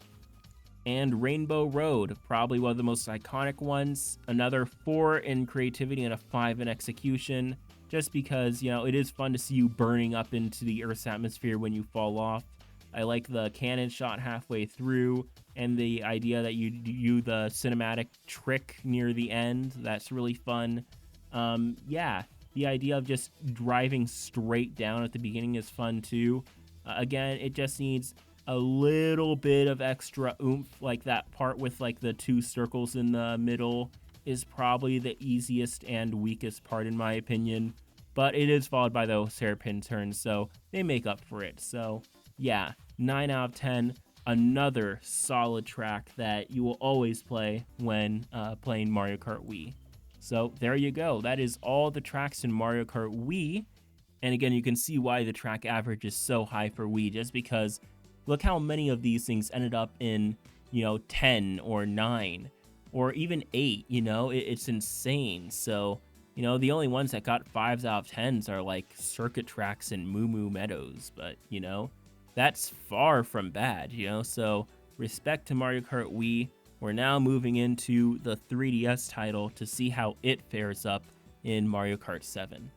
And Rainbow Road, probably one of the most iconic ones, another 4 in creativity and a 5 in execution, just because, it is fun to see you burning up into the Earth's atmosphere when you fall off. I like the cannon shot halfway through, and the idea that you do the cinematic trick near the end. That's really fun. Yeah, the idea of just driving straight down at the beginning is fun too. Again, it just needs a little bit of extra oomph, like that part with like the 2 circles in the middle is probably the easiest and weakest part in my opinion, but it is followed by those hairpin turns, so they make up for it. So yeah, 9 out of 10, another solid track that you will always play when playing Mario Kart Wii. So there you go. That is all the tracks in Mario Kart Wii. And again, you can see why the track average is so high for Wii, just because look how many of these things ended up in, 10 or 9 or even 8, it's insane. So, the only ones that got 5s out of 10s are like circuit tracks and Moo Moo Meadows, but, that's far from bad, so respect to Mario Kart Wii. We're now moving into the 3DS title to see how it fares up in Mario Kart 7.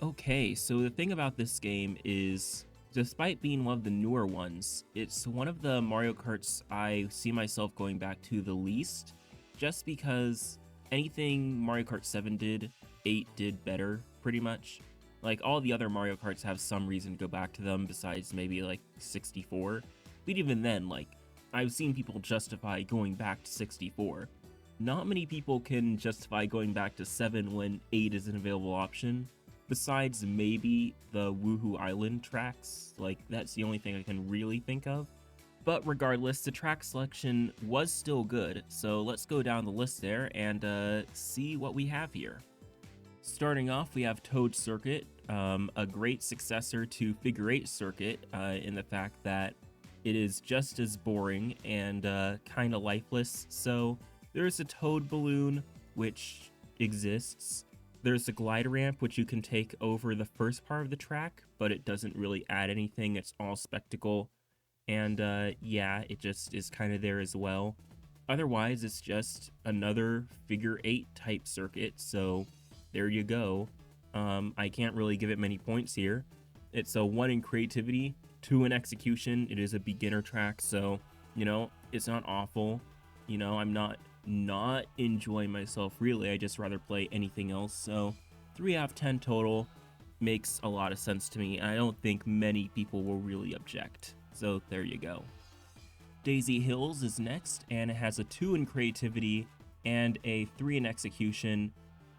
Okay, so the thing about this game is, despite being one of the newer ones, it's one of the Mario Karts I see myself going back to the least, just because anything Mario Kart 7 did, 8 did better, pretty much. Like, all the other Mario Karts have some reason to go back to them besides maybe, like, 64. But even then, like, I've seen people justify going back to 64. Not many people can justify going back to 7 when 8 is an available option. Besides maybe the Woohoo Island tracks, like, that's the only thing I can really think of. But regardless, the track selection was still good, so let's go down the list there and see what we have here. Starting off, we have Toad Circuit, a great successor to Figure 8 Circuit in the fact that it is just as boring and kind of lifeless. So there's a Toad Balloon, which exists. There's a glide ramp, which you can take over the first part of the track, but it doesn't really add anything. It's all spectacle. And yeah, it just is kind of there as well. Otherwise, it's just another Figure 8 type circuit, so there you go. I can't really give it many points here. It's a 1 in creativity, 2 in execution. It is a beginner track, so, you know, it's not awful. You know, I'm not enjoying myself, really. I just rather play anything else, so 3 out of 10 total makes a lot of sense to me. I don't think many people will really object, so there you go. Daisy Hills is next, and it has a 2 in creativity and a 3 in execution.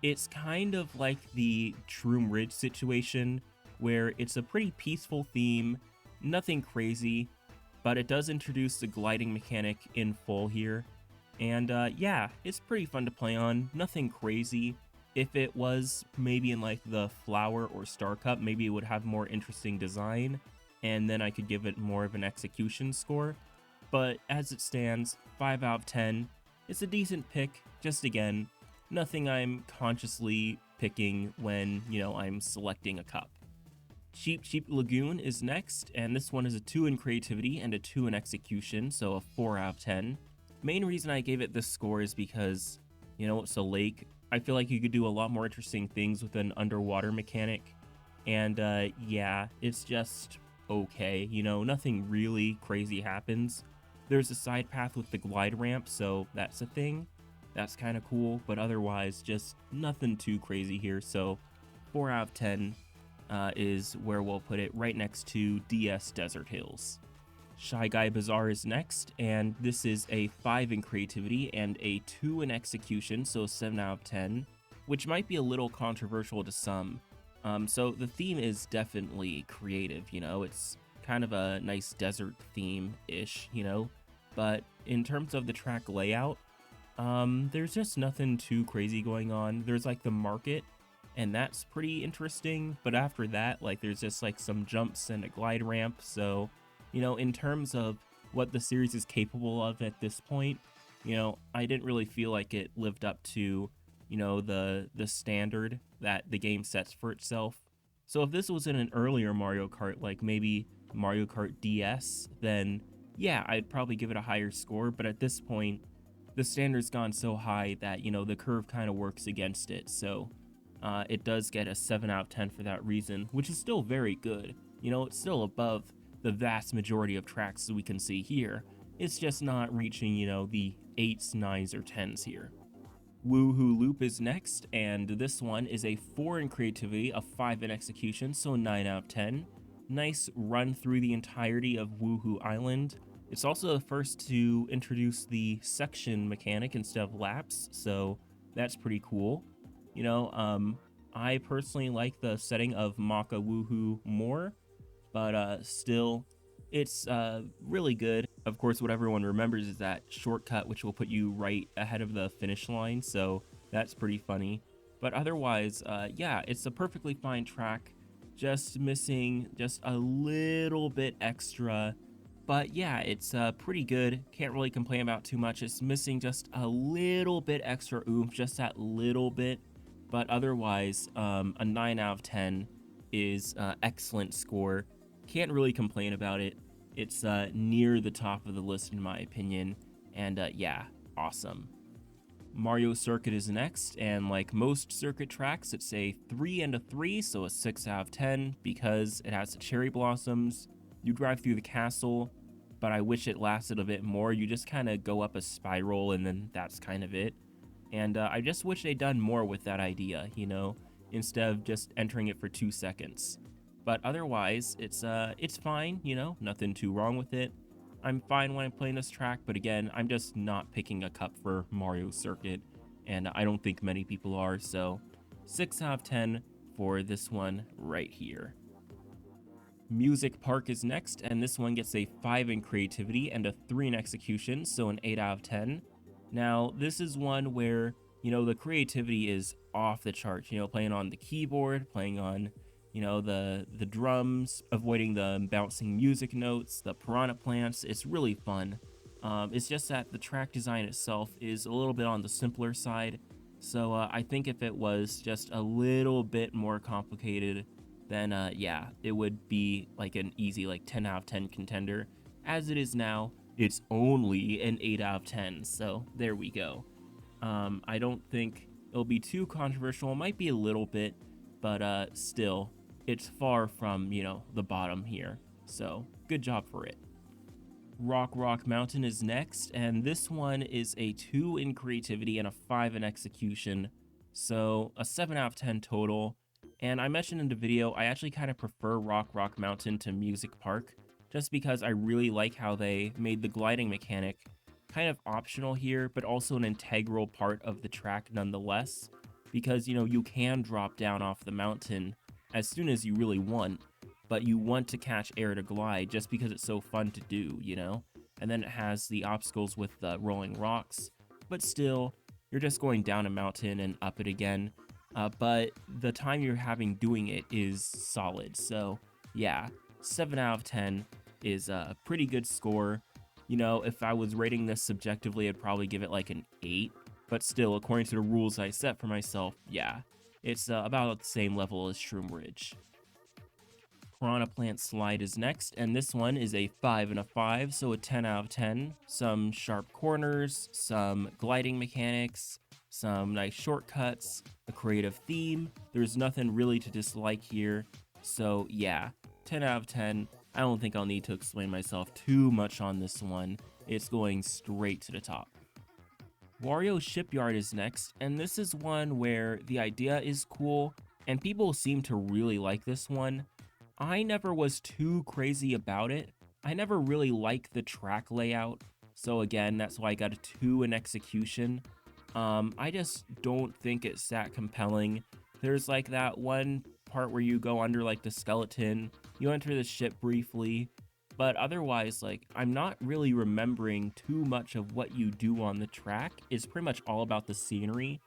It's kind of like the Shroom Ridge situation, where it's a pretty peaceful theme, nothing crazy, but it does introduce the gliding mechanic in full here. And yeah, it's pretty fun to play on, nothing crazy. If it was maybe in like the Flower or Star Cup, maybe it would have more interesting design, and then I could give it more of an execution score. But as it stands, 5 out of 10, it's a decent pick, just again, nothing I'm consciously picking when, you know, I'm selecting a cup. Cheap Cheap Lagoon is next, and this one is a 2 in creativity and a 2 in execution, so a 4 out of 10. Main reason I gave it this score is because, you know, it's a lake. I feel like you could do a lot more interesting things with an underwater mechanic, and yeah, it's just okay, you know, nothing really crazy happens. There's a side path with the glide ramp, so that's a thing. That's kind of cool, but otherwise, just nothing too crazy here, so 4 out of 10 is where we'll put it, right next to DS Desert Hills. Shy Guy Bazaar is next, and this is a 5 in creativity and a 2 in execution, so 7 out of 10, which might be a little controversial to some. So the theme is definitely creative, you know, it's kind of a nice desert theme-ish, you know, but in terms of the track layout, there's just nothing too crazy going on. There's like the market, and that's pretty interesting, but after that, like, there's just like some jumps and a glide ramp, so, you know, in terms of what the series is capable of at this point, you know, I didn't really feel like it lived up to, you know, the standard that the game sets for itself. So if this was in an earlier Mario Kart, like maybe Mario Kart DS, then yeah, I'd probably give it a higher score, but at this point, the standard's gone so high that, you know, the curve kind of works against it, so it does get a 7 out of 10 for that reason, which is still very good. You know, it's still above the vast majority of tracks that we can see here. It's just not reaching, you know, the 8s, 9s, or 10s here. Woohoo Loop is next, and this one is a 4 in creativity, a 5 in execution, so 9 out of 10. Nice run through the entirety of Woohoo Island. It's also the first to introduce the section mechanic instead of laps, so that's pretty cool. You know, I personally like the setting of Maka Woohoo more, but still, it's really good. Of course, what everyone remembers is that shortcut, which will put you right ahead of the finish line, so that's pretty funny. But otherwise, yeah, it's a perfectly fine track, just missing just a little bit extra. But yeah, it's pretty good. Can't really complain about too much. It's missing just a little bit extra oomph, just that little bit. But otherwise, a 9 out of 10 is excellent score. Can't really complain about it. It's near the top of the list in my opinion. And yeah, awesome. Mario Circuit is next, and like most circuit tracks, it's a 3 and a 3, so a 6 out of 10, because it has the cherry blossoms. You drive through the castle, but I wish it lasted a bit more. You just kind of go up a spiral, and then that's kind of it. And I just wish they'd done more with that idea, you know, instead of just entering it for 2 seconds. But otherwise, it's fine, you know, nothing too wrong with it. I'm fine when I'm playing this track, but again, I'm just not picking a cup for Mario Circuit, and I don't think many people are, so 6 out of 10 for this one right here. Music Park is next, and this one gets a 5 in creativity and a 3 in execution, so an 8 out of 10. Now, this is one where, the creativity is off the charts, playing on the keyboard, playing on, the drums, avoiding the bouncing music notes, the piranha plants. It's really fun. It's just that the track design itself is a little bit on the simpler side, so I think if it was just a little bit more complicated, then yeah, it would be like an easy 10 out of 10 contender. As it is now, it's only an 8 out of 10, so there we go. I don't think it'll be too controversial. It might be a little bit, but still, it's far from, the bottom here. So good job for it. Rock Mountain is next, and this one is a 2 in creativity and a 5 in execution, so a 7 out of 10 total. And I mentioned in the video, I actually kind of prefer Rock Mountain to Music Park, just because I really like how they made the gliding mechanic kind of optional here, but also an integral part of the track nonetheless, because, you can drop down off the mountain as soon as you really want, but you want to catch air to glide just because it's so fun to do, And then it has the obstacles with the rolling rocks, but still, you're just going down a mountain and up it again. But the time you're having doing it is solid. So yeah, 7 out of 10 is a pretty good score. If I was rating this subjectively, I'd probably give it like an 8. But still, according to the rules I set for myself, yeah, it's about the same level as Shroom Ridge. Piranha Plant Slide is next, and this one is a 5 and a 5, so a 10 out of 10. Some sharp corners, some gliding mechanics, some nice shortcuts, a creative theme. There's nothing really to dislike here, so yeah, 10 out of 10. I don't think I'll need to explain myself too much on this one. It's going straight to the top. Wario Shipyard is next, and this is one where the idea is cool, and people seem to really like this one. I never was too crazy about it. I never really liked the track layout, so again, that's why I got a 2 in execution. I just don't think it's that compelling. There's like that one part where you go under like the skeleton, you enter the ship briefly, but otherwise, I'm not really remembering too much of what you do on the track. It's pretty much all about the scenery,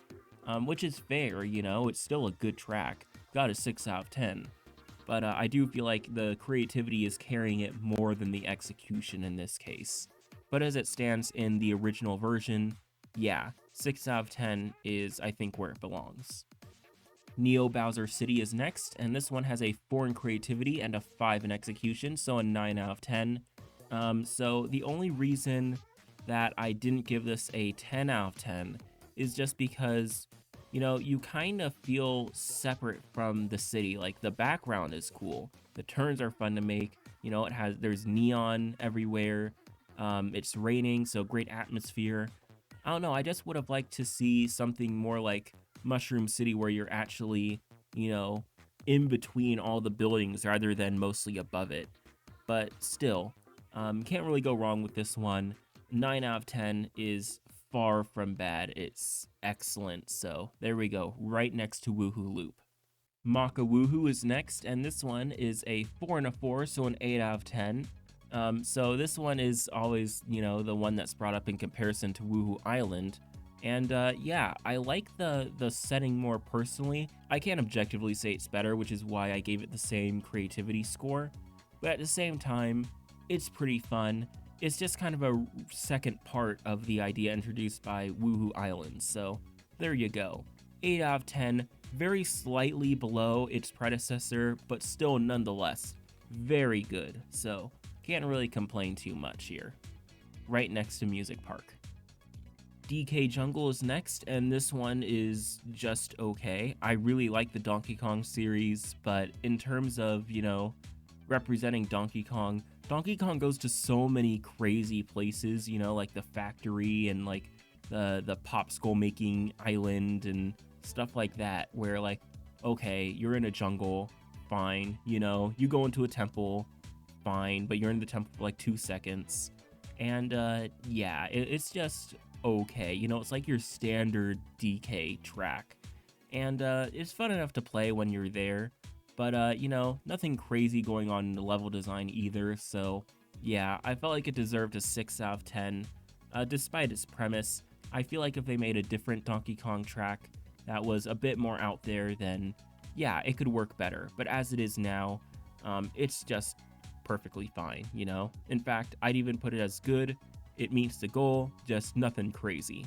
which is fair, it's still a good track. Got a 6 out of 10. But I do feel like the creativity is carrying it more than the execution in this case. But as it stands in the original version, yeah, 6 out of 10 is, I think, where it belongs. Neo Bowser City is next, and this one has a 4 in creativity and a 5 in execution, so a 9 out of 10. So the only reason that I didn't give this a 10 out of 10 is just because, you kind of feel separate from the city. Like, the background is cool, the turns are fun to make, there's neon everywhere, it's raining, so great atmosphere. I don't know, I just would have liked to see something more like Mushroom City where you're actually, in between all the buildings rather than mostly above it. But still, can't really go wrong with this one. 9 out of 10 is far from bad. It's excellent. So there we go, right next to Woohoo Loop. Maka Woohoo is next, and this one is a 4 and a 4, so an 8 out of 10. So this one is always, the one that's brought up in comparison to Woohoo Island. And yeah, I like the setting more personally. I can't objectively say it's better, which is why I gave it the same creativity score. But at the same time, it's pretty fun. It's just kind of a second part of the idea introduced by Woohoo Island. So there you go. 8 out of 10, very slightly below its predecessor, but still nonetheless very good. So can't really complain too much here. Right next to Music Park. DK Jungle is next, and this one is just okay. I really like the Donkey Kong series, but in terms of, representing Donkey Kong goes to so many crazy places, like the factory and like the popsicle making island and stuff like that, where okay, you're in a jungle, fine, you go into a temple, fine, but you're in the temple for 2 seconds. And yeah, it's just okay, it's like your standard DK track, and it's fun enough to play when you're there, But, you know, nothing crazy going on in the level design either, so yeah, I felt like it deserved a 6 out of 10. Despite its premise, I feel like if they made a different Donkey Kong track that was a bit more out there, then yeah, it could work better. But as it is now, it's just perfectly fine, you know? In fact, I'd even put it as good. It meets the goal, just nothing crazy.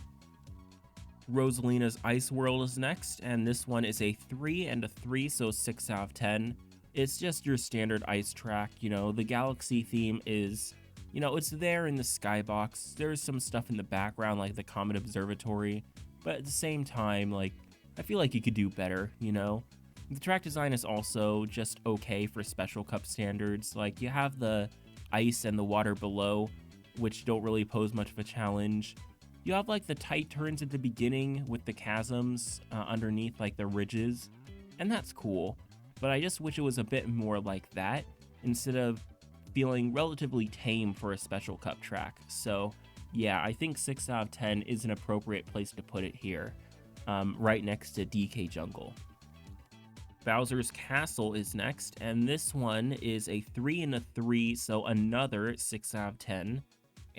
Rosalina's Ice World is next, and this one is a 3 and a 3, so 6 out of 10. It's just your standard ice track, you know, the galaxy theme is, you know, it's there in the skybox. There's some stuff in the background like the Comet Observatory, but at the same time, like, I feel like you could do better, you know? The track design is also just okay for Special Cup standards. Like, you have the ice and the water below, which don't really pose much of a challenge. You have like the tight turns at the beginning with the chasms underneath like the ridges, and that's cool, but I just wish it was a bit more like that instead of feeling relatively tame for a Special Cup track. So yeah, I think 6 out of 10 is an appropriate place to put it here, right next to DK Jungle. Bowser's Castle is next, and this one is a 3 and a 3, so another 6 out of 10.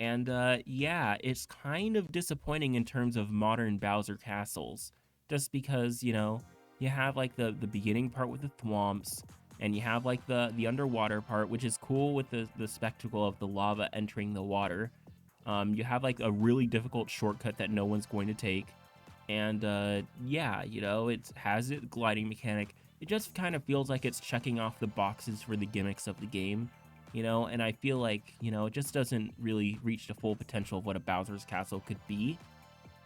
And yeah, it's kind of disappointing in terms of modern Bowser castles, just because, you know, you have like the beginning part with the thwomps, and you have like the underwater part, which is cool with the spectacle of the lava entering the water. You have like a really difficult shortcut that no one's going to take, and yeah, you know, it has its gliding mechanic. It just kind of feels like it's checking off the boxes for the gimmicks of the game, you know, and I feel like, you know, it just doesn't really reach the full potential of what a Bowser's Castle could be.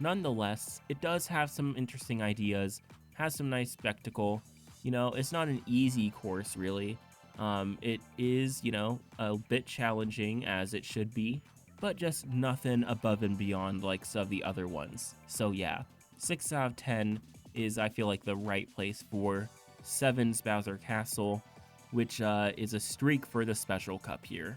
Nonetheless, it does have some interesting ideas, has some nice spectacle. You know, it's not an easy course, really. It is, you know, a bit challenging, as it should be, but just nothing above and beyond like some of the other ones. So yeah, 6 out of 10 is, I feel like, the right place for 7's Bowser Castle, which is a streak for the Special Cup here.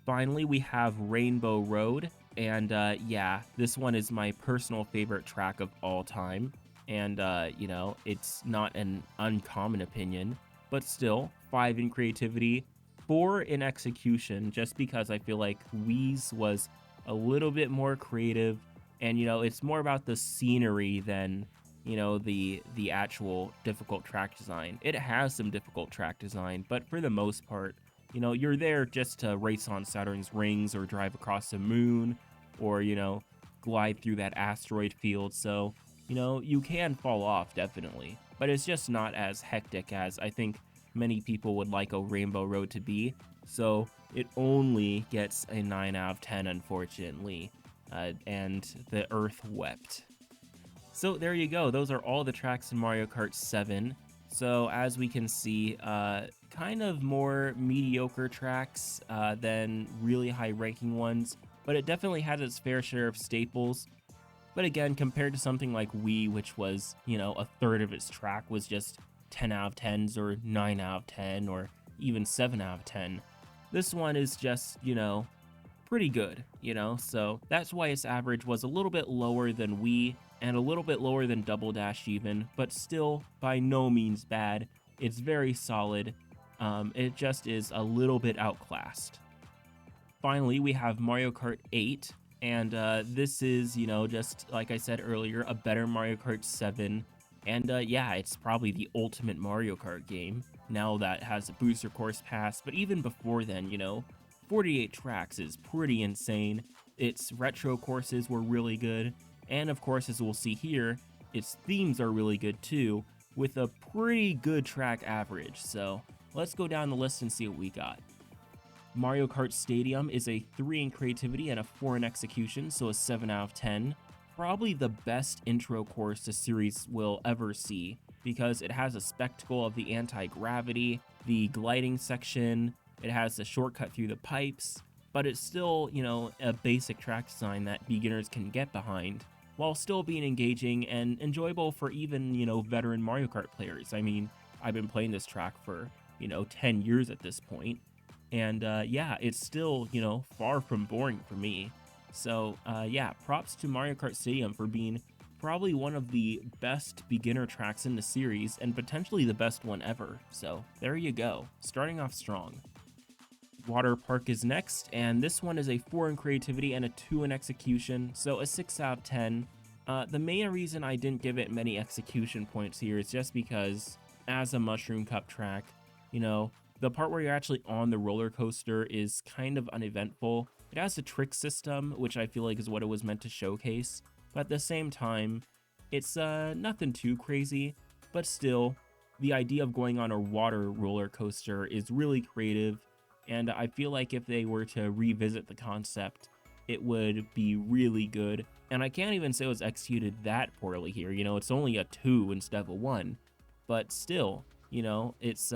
Finally, we have Rainbow Road, and yeah, this one is my personal favorite track of all time, and you know, it's not an uncommon opinion, but still, 5 in creativity, 4 in execution, just because I feel like Wii's was a little bit more creative, and you know, it's more about the scenery than, you know, the actual difficult track design. It has some difficult track design, but for the most part, you know, you're there just to race on Saturn's rings or drive across the moon or, you know, glide through that asteroid field. So, you know, you can fall off definitely, but it's just not as hectic as I think many people would like a Rainbow Road to be. So it only gets a 9 out of 10, unfortunately, and the Earth wept. So there you go, those are all the tracks in Mario Kart 7. So as we can see, kind of more mediocre tracks than really high ranking ones, but it definitely had its fair share of staples. But again, compared to something like Wii, which was, you know, a third of its track was just 10 out of 10s or 9 out of 10 or even 7 out of 10, this one is just, you know, pretty good, you know, so that's why its average was a little bit lower than Wii and a little bit lower than Double Dash even, but still by no means bad. It's very solid. It just is a little bit outclassed. Finally, we have Mario Kart 8, and this is, you know, just like I said earlier, a better Mario Kart 7, and yeah, it's probably the ultimate Mario Kart game, now that has a booster course pass, but even before then, you know, 48 tracks is pretty insane. Its retro courses were really good, and of course, as we'll see here, its themes are really good too, with a pretty good track average. So let's go down the list and see what we got. Mario Kart Stadium is a 3 in creativity and a 4 in execution, so a 7 out of 10. Probably the best intro course the series will ever see, because it has a spectacle of the anti-gravity, the gliding section, it has the shortcut through the pipes, but it's still, you know, a basic track design that beginners can get behind, while still being engaging and enjoyable for even, you know, veteran Mario Kart players. I mean, I've been playing this track for, you know, 10 years at this point, and yeah, it's still, you know, far from boring for me. So yeah, props to Mario Kart Stadium for being probably one of the best beginner tracks in the series and potentially the best one ever. So there you go, starting off strong. Water Park is next, and this one is a 4 in creativity and a 2 in execution, so a 6 out of 10. The main reason I didn't give it many execution points here is just because, as a Mushroom Cup track, you know, the part where you're actually on the roller coaster is kind of uneventful. It has a trick system, which I feel like is what it was meant to showcase, but at the same time, it's nothing too crazy, but still, the idea of going on a water roller coaster is really creative, and I feel like if they were to revisit the concept, it would be really good. And I can't even say it was executed that poorly here, you know, it's only a 2 instead of a 1, but still, you know, it's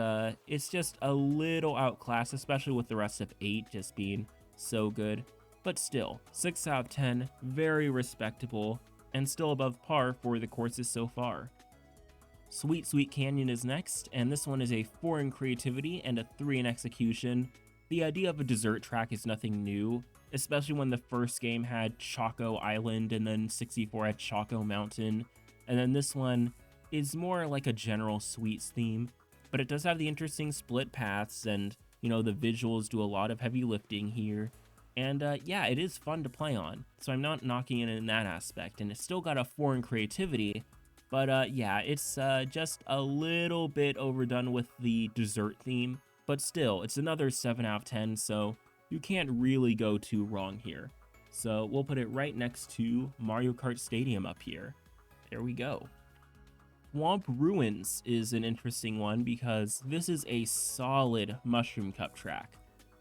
just a little outclassed, especially with the rest of 8 just being so good. But still, 6 out of 10, very respectable, and still above par for the courses so far. Sweet Sweet Canyon is next, and this one is a 4 in creativity and a 3 in execution. The idea of a dessert track is nothing new, especially when the first game had Choco Island and then 64 had Choco Mountain, and then this one is more like a general sweets theme, but it does have the interesting split paths, and you know, the visuals do a lot of heavy lifting here, and yeah, it is fun to play on, so I'm not knocking it in that aspect, and it's still got a 4 in creativity, but yeah, it's just a little bit overdone with the dessert theme, but still, it's another 7 out of 10, so you can't really go too wrong here. So we'll put it right next to Mario Kart Stadium up here. There we go. Swamp Ruins is an interesting one because this is a solid Mushroom Cup track.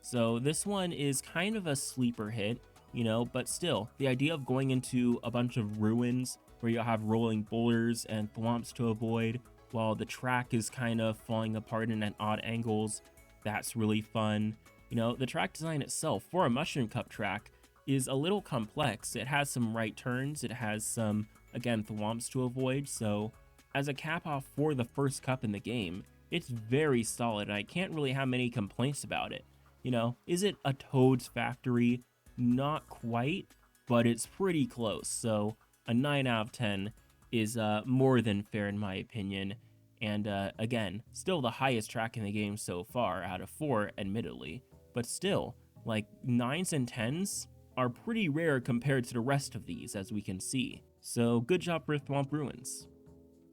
So this one is kind of a sleeper hit, you know, but still, the idea of going into a bunch of ruins where you'll have rolling boulders and thwomps to avoid while the track is kind of falling apart and at odd angles, that's really fun. You know, the track design itself for a Mushroom Cup track is a little complex. It has some right turns, it has some, again, thwomps to avoid, so as a cap off for the first cup in the game, it's very solid, and I can't really have many complaints about it. You know, is it a Toad's Factory? Not quite, but it's pretty close, so a 9 out of 10 is more than fair in my opinion, and again, still the highest track in the game so far out of 4, admittedly, but still, like 9s and 10s are pretty rare compared to the rest of these, as we can see, so good job for Swamp Ruins.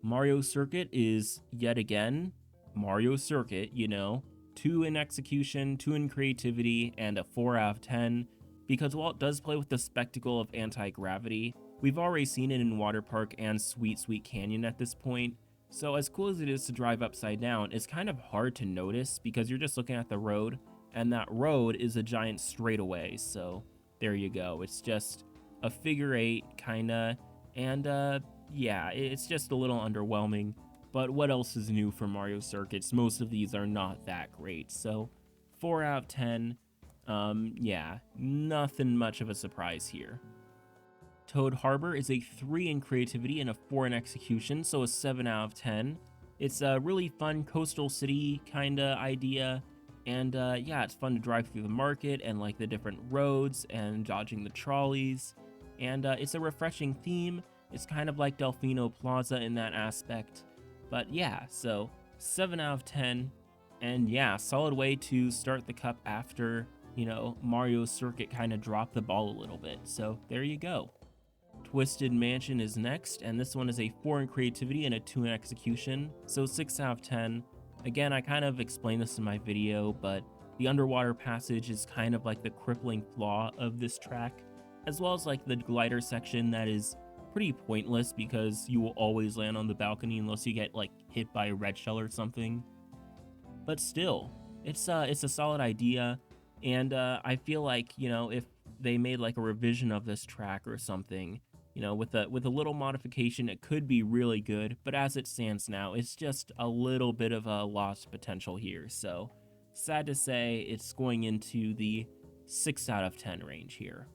Mario Circuit is, yet again, Mario Circuit, you know, 2 in execution, 2 in creativity, and a 4 out of 10, because while it does play with the spectacle of anti-gravity, we've already seen it in Water Park and Sweet Sweet Canyon at this point, so as cool as it is to drive upside down, it's kind of hard to notice because you're just looking at the road, and that road is a giant straightaway, so there you go. It's just a figure 8, kinda, and yeah, it's just a little underwhelming, but what else is new for Mario Circuits? Most of these are not that great, so 4 out of 10, yeah, nothing much of a surprise here. Toad Harbor is a 3 in creativity and a 4 in execution, so a 7 out of 10. It's a really fun coastal city kinda idea, and yeah, it's fun to drive through the market and like the different roads and dodging the trolleys, and it's a refreshing theme. It's kind of like Delfino Plaza in that aspect, but yeah, so 7 out of 10, and yeah, solid way to start the cup after, you know, Mario Circuit kind of dropped the ball a little bit, so there you go. Twisted Mansion is next, and this one is a 4 in creativity and a 2 in execution, so 6 out of 10. Again, I kind of explained this in my video, but the underwater passage is kind of like the crippling flaw of this track, as well as like the glider section that is pretty pointless because you will always land on the balcony unless you get like hit by a red shell or something. But still, it's a solid idea, and I feel like, you know, if they made like a revision of this track or something, you know, with a little modification, it could be really good, but as it stands now, it's just a little bit of a lost potential here, so sad to say it's going into the 6 out of 10 range here.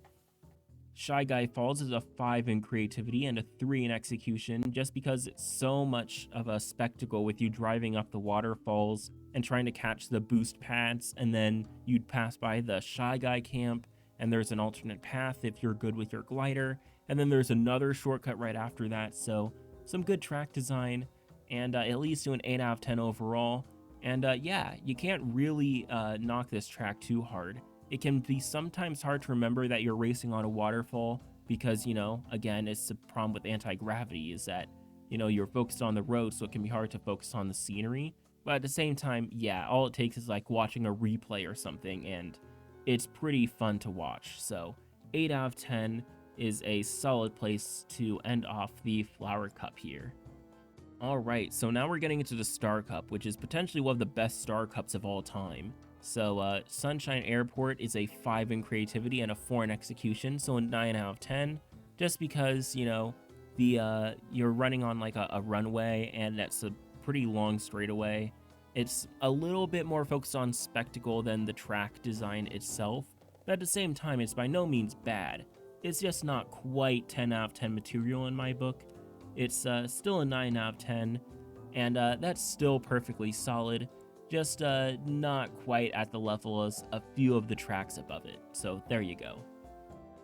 Shy Guy Falls is a 5 in creativity and a 3 in execution, just because it's so much of a spectacle with you driving up the waterfalls and trying to catch the boost pads, and then you'd pass by the Shy Guy camp, and there's an alternate path if you're good with your glider, and then there's another shortcut right after that. So some good track design, and it leads to an 8 out of 10 overall. And yeah, you can't really knock this track too hard. It can be sometimes hard to remember that you're racing on a waterfall because, you know, again, it's the problem with anti-gravity is that, you know, you're focused on the road, so it can be hard to focus on the scenery. But at the same time, yeah, all it takes is like watching a replay or something, and it's pretty fun to watch. So 8 out of 10 is a solid place to end off the Flower Cup here. Alright, so now we're getting into the Star Cup, which is potentially one of the best Star Cups of all time. So Sunshine Airport is a 5 in creativity and a 4 in execution, so a 9 out of 10, just because, you know, the you're running on like a runway, and that's a pretty long straightaway. It's a little bit more focused on spectacle than the track design itself, but at the same time, it's by no means bad. It's just not quite 10 out of 10 material in my book. It's still a 9 out of 10, and that's still perfectly solid, just not quite at the level as a few of the tracks above it, so there you go.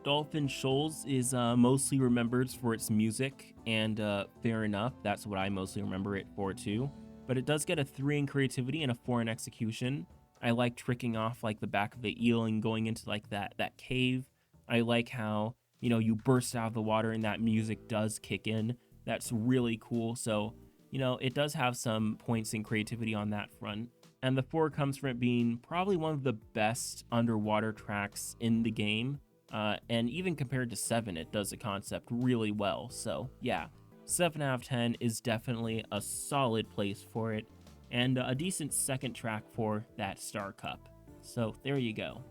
Dolphin Shoals is mostly remembered for its music, and fair enough, that's what I mostly remember it for too, but it does get a 3 in creativity and a 4 in execution. I like tricking off like the back of the eel and going into like that cave. I like how, you know, you burst out of the water and that music does kick in. That's really cool. So, you know, it does have some points in creativity on that front. And the 4 comes from it being probably one of the best underwater tracks in the game. And even compared to 7, it does the concept really well. So, yeah, 7 out of 10 is definitely a solid place for it. And a decent second track for that Star Cup. So, there you go.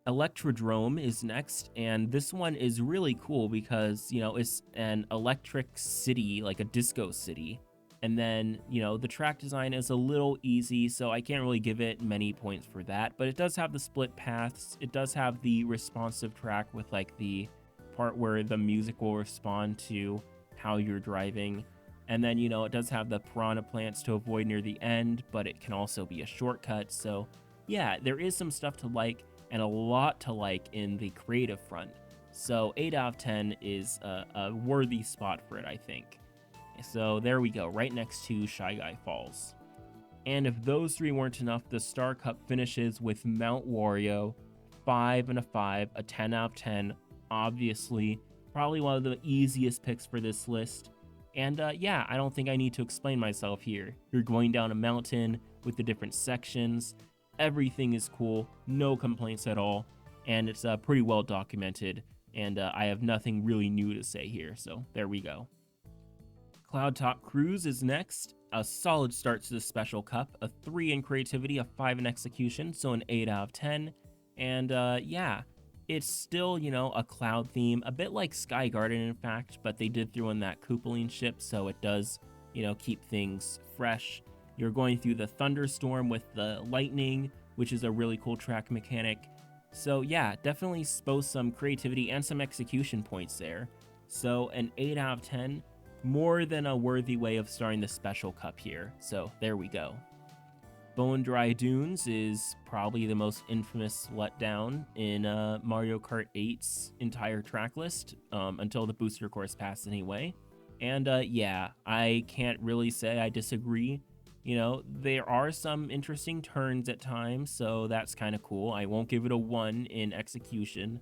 Electrodrome is next, and this one is really cool because, you know, it's an electric city, like a disco city, and then, you know, the track design is a little easy, so I can't really give it many points for that, but it does have the split paths, it does have the responsive track with, like, the part where the music will respond to how you're driving, and then, you know, it does have the piranha plants to avoid near the end, but it can also be a shortcut, so, yeah, there is some stuff to like, and a lot to like in the creative front. So 8 out of 10 is a worthy spot for it, I think. So there we go, right next to Shy Guy Falls. And if those 3 weren't enough, the Star Cup finishes with Mount Wario, 5 and a 5, a 10 out of 10, obviously. Probably one of the easiest picks for this list. And yeah, I don't think I need to explain myself here. You're going down a mountain with the different sections. Everything is cool, no complaints at all, and it's pretty well documented, and I have nothing really new to say here, so there we go. Cloud Top Cruise is next, a solid start to the Special Cup, a 3 in creativity, a 5 in execution, so an 8 out of 10, and yeah, it's still, you know, a cloud theme, a bit like Sky Garden in fact, but they did throw in that Koopaline ship, so it does, you know, keep things fresh. You're going through the thunderstorm with the lightning, which is a really cool track mechanic. So yeah, definitely both some creativity and some execution points there. So an 8 out of 10, more than a worthy way of starting the Special Cup here. So there we go. Bone Dry Dunes is probably the most infamous letdown in Mario Kart 8's entire track list, until the booster course passed anyway. And yeah, I can't really say I disagree. You know, there are some interesting turns at times, so that's kind of cool. I won't give it a 1 in execution,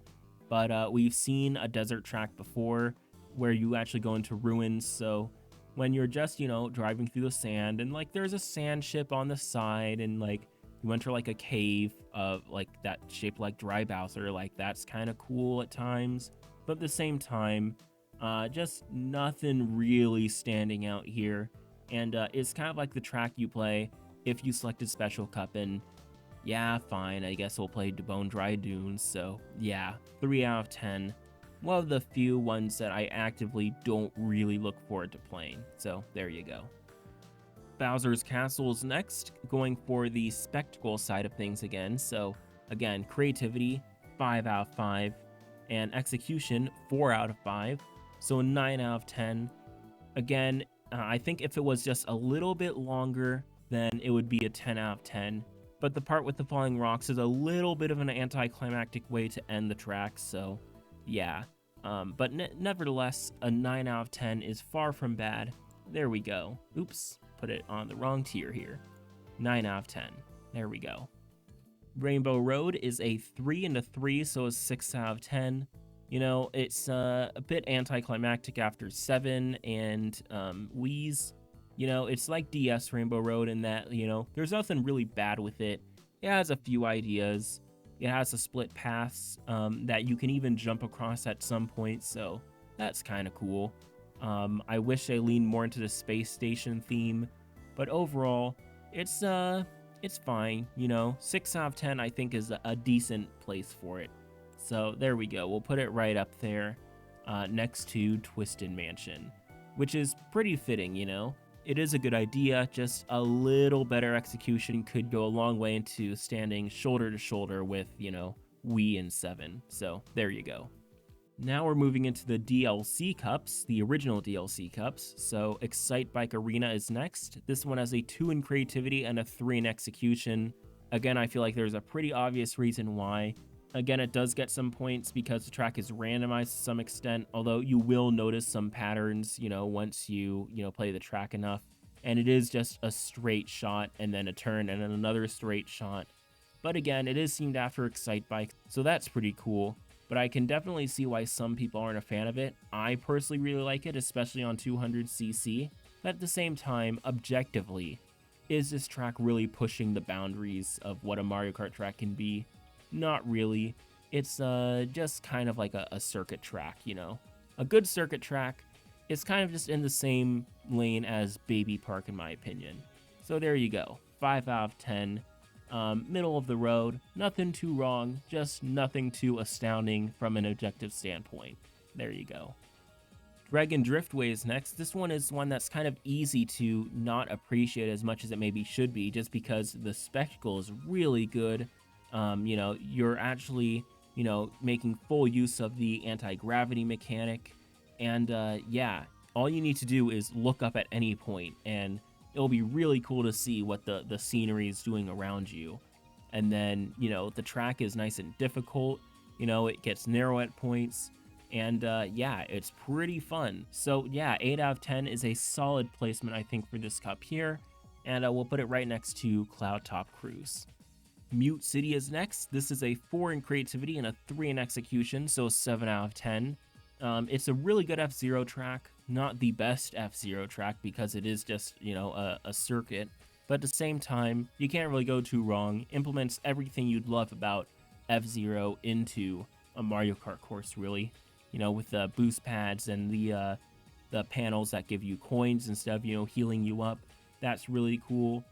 but we've seen a desert track before where you actually go into ruins, so when you're just, you know, driving through the sand, and like there's a sand ship on the side, and like you enter like a cave of like that shaped like Dry Bowser, like that's kind of cool at times, but at the same time, just nothing really standing out here. And it's kind of like the track you play if you selected Special Cup, and yeah, fine, I guess we'll play Bone Dry Dunes, so yeah, 3 out of 10. One of the few ones that I actively don't really look forward to playing, so there you go. Bowser's Castle is next, going for the spectacle side of things again, so again, creativity, 5 out of 5, and execution, 4 out of 5, so a 9 out of 10. Again, I think if it was just a little bit longer, then it would be a 10 out of 10. But the part with the falling rocks is a little bit of an anticlimactic way to end the track, so yeah. But nevertheless, a 9 out of 10 is far from bad. There we go. Oops, put it on the wrong tier here. 9 out of 10. There we go. Rainbow Road is a 3 and a 3, so a 6 out of 10. You know, it's a bit anticlimactic after 7 and Wii's. You know, it's like DS Rainbow Road in that, you know, there's nothing really bad with it. It has a few ideas. It has a split paths that you can even jump across at some point, so that's kind of cool. I wish they leaned more into the space station theme, but overall, it's fine. You know, 6 out of 10 I think is a decent place for it. So there we go. We'll put it right up there next to Twisted Mansion, which is pretty fitting, you know. It is a good idea, just a little better execution could go a long way into standing shoulder to shoulder with, you know, Wii and 7. So there you go. Now we're moving into the DLC cups, the original DLC cups. So Excite Bike Arena is next. This one has a 2 in creativity and a 3 in execution. Again, I feel like there's a pretty obvious reason why. Again, it does get some points because the track is randomized to some extent, although you will notice some patterns, you know, once you play the track enough. And it is just a straight shot and then a turn and then another straight shot. But again, it is themed after Excite Bike, so that's pretty cool. But I can definitely see why some people aren't a fan of it. I personally really like it, especially on 200cc. But at the same time, objectively, is this track really pushing the boundaries of what a Mario Kart track can be? Not really. It's just kind of like a circuit track, you know. A good circuit track is kind of just in the same lane as Baby Park in my opinion. So there you go. 5 out of 10. Middle of the road. Nothing too wrong. Just nothing too astounding from an objective standpoint. There you go. Dragon Driftway is next. This one is one that's kind of easy to not appreciate as much as it maybe should be, just because the spectacle is really good. You know, you're actually, you know, making full use of the anti-gravity mechanic. And yeah, all you need to do is look up at any point, and it'll be really cool to see what the scenery is doing around you. And then, you know, the track is nice and difficult. You know, it gets narrow at points. And yeah, it's pretty fun. So yeah, 8 out of 10 is a solid placement, I think, for this cup here. And we'll put it right next to Cloud Top Cruise. Mute City is next. This is a 4 in creativity and a 3 in execution, so 7 out of 10. It's a really good F-Zero track, not the best F-Zero track because it is just, you know, a circuit. But at the same time, you can't really go too wrong. Implements everything you'd love about F-Zero into a Mario Kart course, really. You know, with the boost pads and the panels that give you coins instead of, you know, healing you up. That's really cool.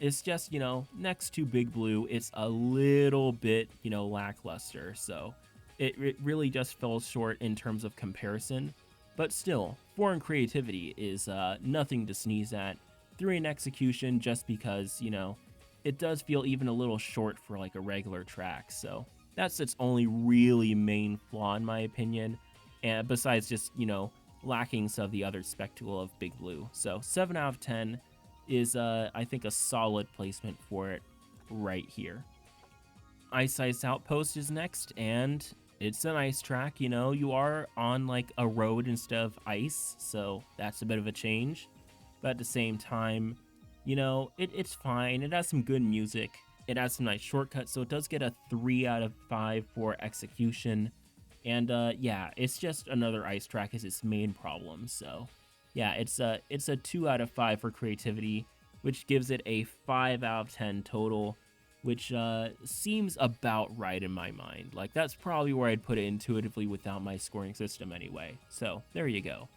It's just, you know, next to Big Blue, it's a little bit, you know, lackluster. So it really just fell short in terms of comparison. But still, 4 in creativity is nothing to sneeze at. 3 in execution just because, you know, it does feel even a little short for like a regular track. So that's its only really main flaw in my opinion. And besides just, you know, lacking some of the other spectacle of Big Blue. So 7 out of 10 is, I think, a solid placement for it right here. Ice Ice Outpost is next, and it's an ice track. You know, you are on like a road instead of ice, so that's a bit of a change. But at the same time, you know, it's fine. It has some good music. It has some nice shortcuts, so it does get a 3 out of 5 for execution. And yeah, it's just another ice track is its main problem. So yeah, it's a 2 out of 5 for creativity, which gives it a 5 out of 10 total, which seems about right in my mind. Like, that's probably where I'd put it intuitively without my scoring system anyway. So there you go.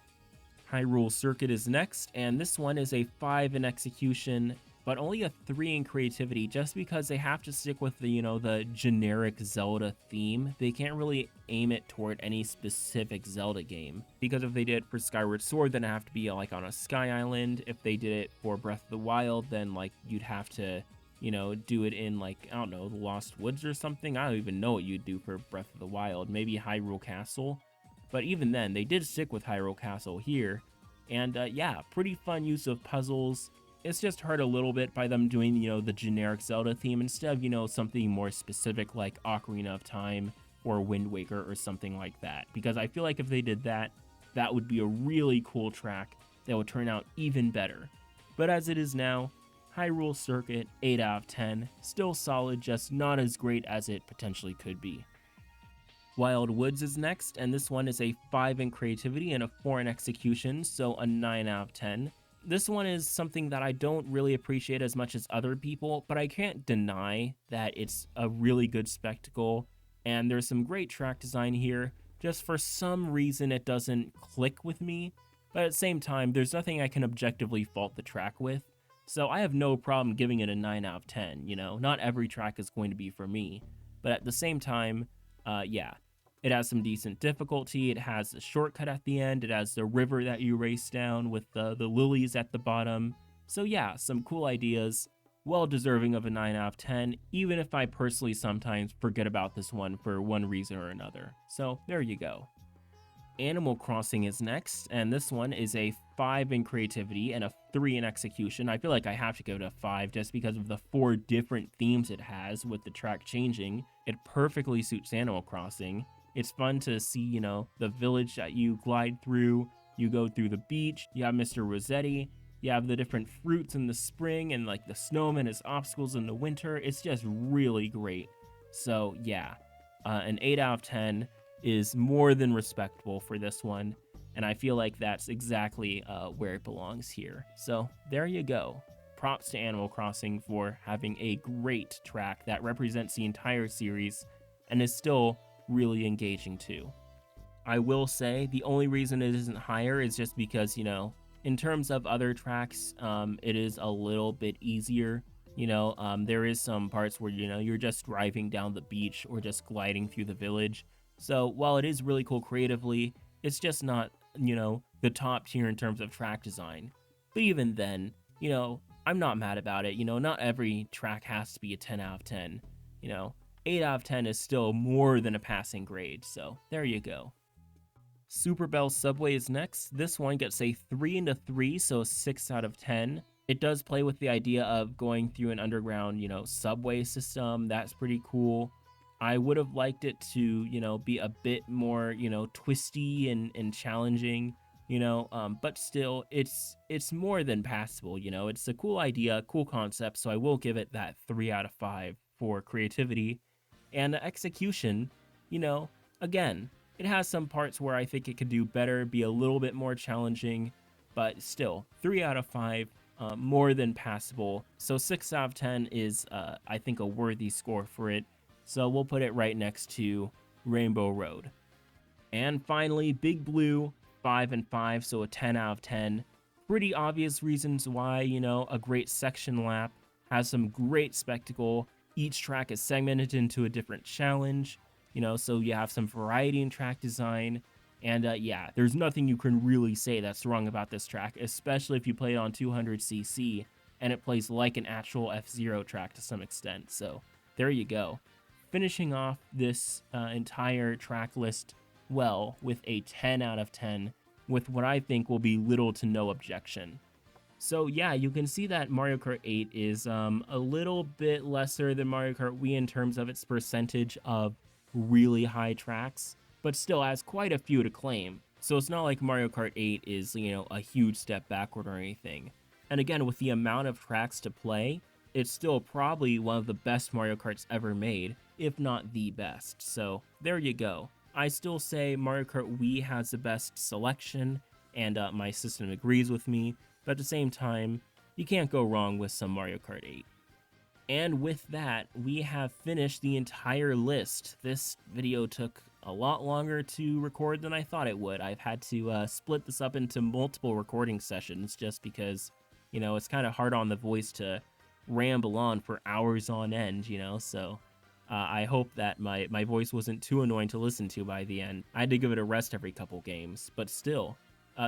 Hyrule Circuit is next, and this one is a 5 in execution, but only a 3 in creativity, just because they have to stick with the, you know, the generic Zelda theme. They can't really aim it toward any specific Zelda game, because if they did it for Skyward Sword, then it'd have to be like on a sky island. If they did it for Breath of the Wild, then like you'd have to, you know, do it in like, I don't know, the Lost Woods or something. I don't even know what you'd do for Breath of the Wild. Maybe Hyrule Castle. But even then, they did stick with Hyrule Castle here. And yeah, pretty fun use of puzzles. It's just hurt a little bit by them doing, you know, the generic Zelda theme instead of, you know, something more specific like Ocarina of Time or Wind Waker or something like that, because I feel like if they did that, that would be a really cool track that would turn out even better. But as it is now, Hyrule Circuit, 8 out of 10, still solid, just not as great as it potentially could be. Wild Woods is next, and this one is a 5 in creativity and a 4 in execution, so a 9 out of 10. This one is something that I don't really appreciate as much as other people, but I can't deny that it's a really good spectacle, and there's some great track design here. Just for some reason it doesn't click with me, but at the same time, there's nothing I can objectively fault the track with, so I have no problem giving it a 9 out of 10, you know? Not every track is going to be for me, but at the same time, yeah. It has some decent difficulty, it has a shortcut at the end, it has the river that you race down with the lilies at the bottom. So yeah, some cool ideas, well deserving of a 9 out of 10, even if I personally sometimes forget about this one for one reason or another. So there you go. Animal Crossing is next, and this one is a 5 in creativity and a 3 in execution. I feel like I have to go to 5 just because of the 4 different themes it has with the track changing. It perfectly suits Animal Crossing. It's fun to see, you know, the village that you glide through. You go through the beach, you have Mr. Rossetti, you have the different fruits in the spring, and like the snowman as obstacles in the winter. It's just really great. So yeah, an 8 out of 10 is more than respectable for this one, and I feel like that's exactly where it belongs here. So there you go. Props to Animal Crossing for having a great track that represents the entire series and is still really engaging too. I will say the only reason it isn't higher is just because, you know, in terms of other tracks, it is a little bit easier. You know, there is some parts where, you know, you're just driving down the beach or just gliding through the village. So while it is really cool creatively, it's just not, you know, the top tier in terms of track design. But even then, you know, I'm not mad about it. You know, not every track has to be a 10 out of 10. You know, 8 out of 10 is still more than a passing grade, so there you go. Super Bell Subway is next. This one gets a 3 into 3, so a 6 out of 10. It does play with the idea of going through an underground, you know, subway system. That's pretty cool. I would have liked it to, you know, be a bit more, you know, twisty and challenging, you know, but still, it's more than passable, you know. It's a cool idea, cool concept, so I will give it that 3 out of 5 for creativity. And the execution, you know, again, it has some parts where I think it could do better, be a little bit more challenging, but still, 3 out of 5, more than passable. So 6 out of 10 is, I think, a worthy score for it. So we'll put it right next to Rainbow Road. And finally, Big Blue, 5 and 5, so a 10 out of 10. Pretty obvious reasons why, you know, a great section lap, has some great spectacle. Each track is segmented into a different challenge, you know, so you have some variety in track design. And yeah, there's nothing you can really say that's wrong about this track, especially if you play it on 200cc and it plays like an actual F-Zero track to some extent. So there you go. Finishing off this entire track list well with a 10 out of 10 with what I think will be little to no objection. So yeah, you can see that Mario Kart 8 is a little bit lesser than Mario Kart Wii in terms of its percentage of really high tracks, but still has quite a few to claim. So it's not like Mario Kart 8 is, you know, a huge step backward or anything. And again, with the amount of tracks to play, it's still probably one of the best Mario Karts ever made, if not the best. So there you go. I still say Mario Kart Wii has the best selection, and my system agrees with me. But at the same time, you can't go wrong with some Mario Kart 8. And with that, we have finished the entire list. This video took a lot longer to record than I thought it would. I've had to split this up into multiple recording sessions just because, you know, it's kind of hard on the voice to ramble on for hours on end, you know, so I hope that my voice wasn't too annoying to listen to by the end. I had to give it a rest every couple games, but still.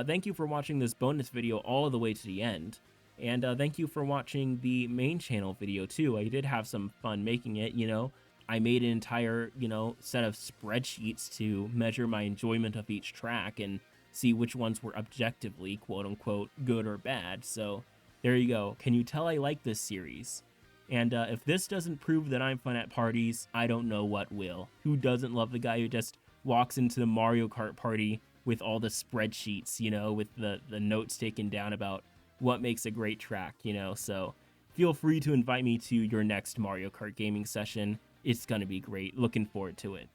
Thank you for watching this bonus video all the way to the end, and thank you for watching the main channel video too. I did have some fun making it, you know. I made an entire, you know, set of spreadsheets to measure my enjoyment of each track and see which ones were objectively, quote-unquote, good or bad. So there you go. Can you tell I like this series? And if this doesn't prove that I'm fun at parties, I don't know what will. Who doesn't love the guy who just walks into the Mario Kart party with all the spreadsheets, with the notes taken down about what makes a great track, So feel free to invite me to your next Mario Kart gaming session. It's going to be great. Looking forward to it.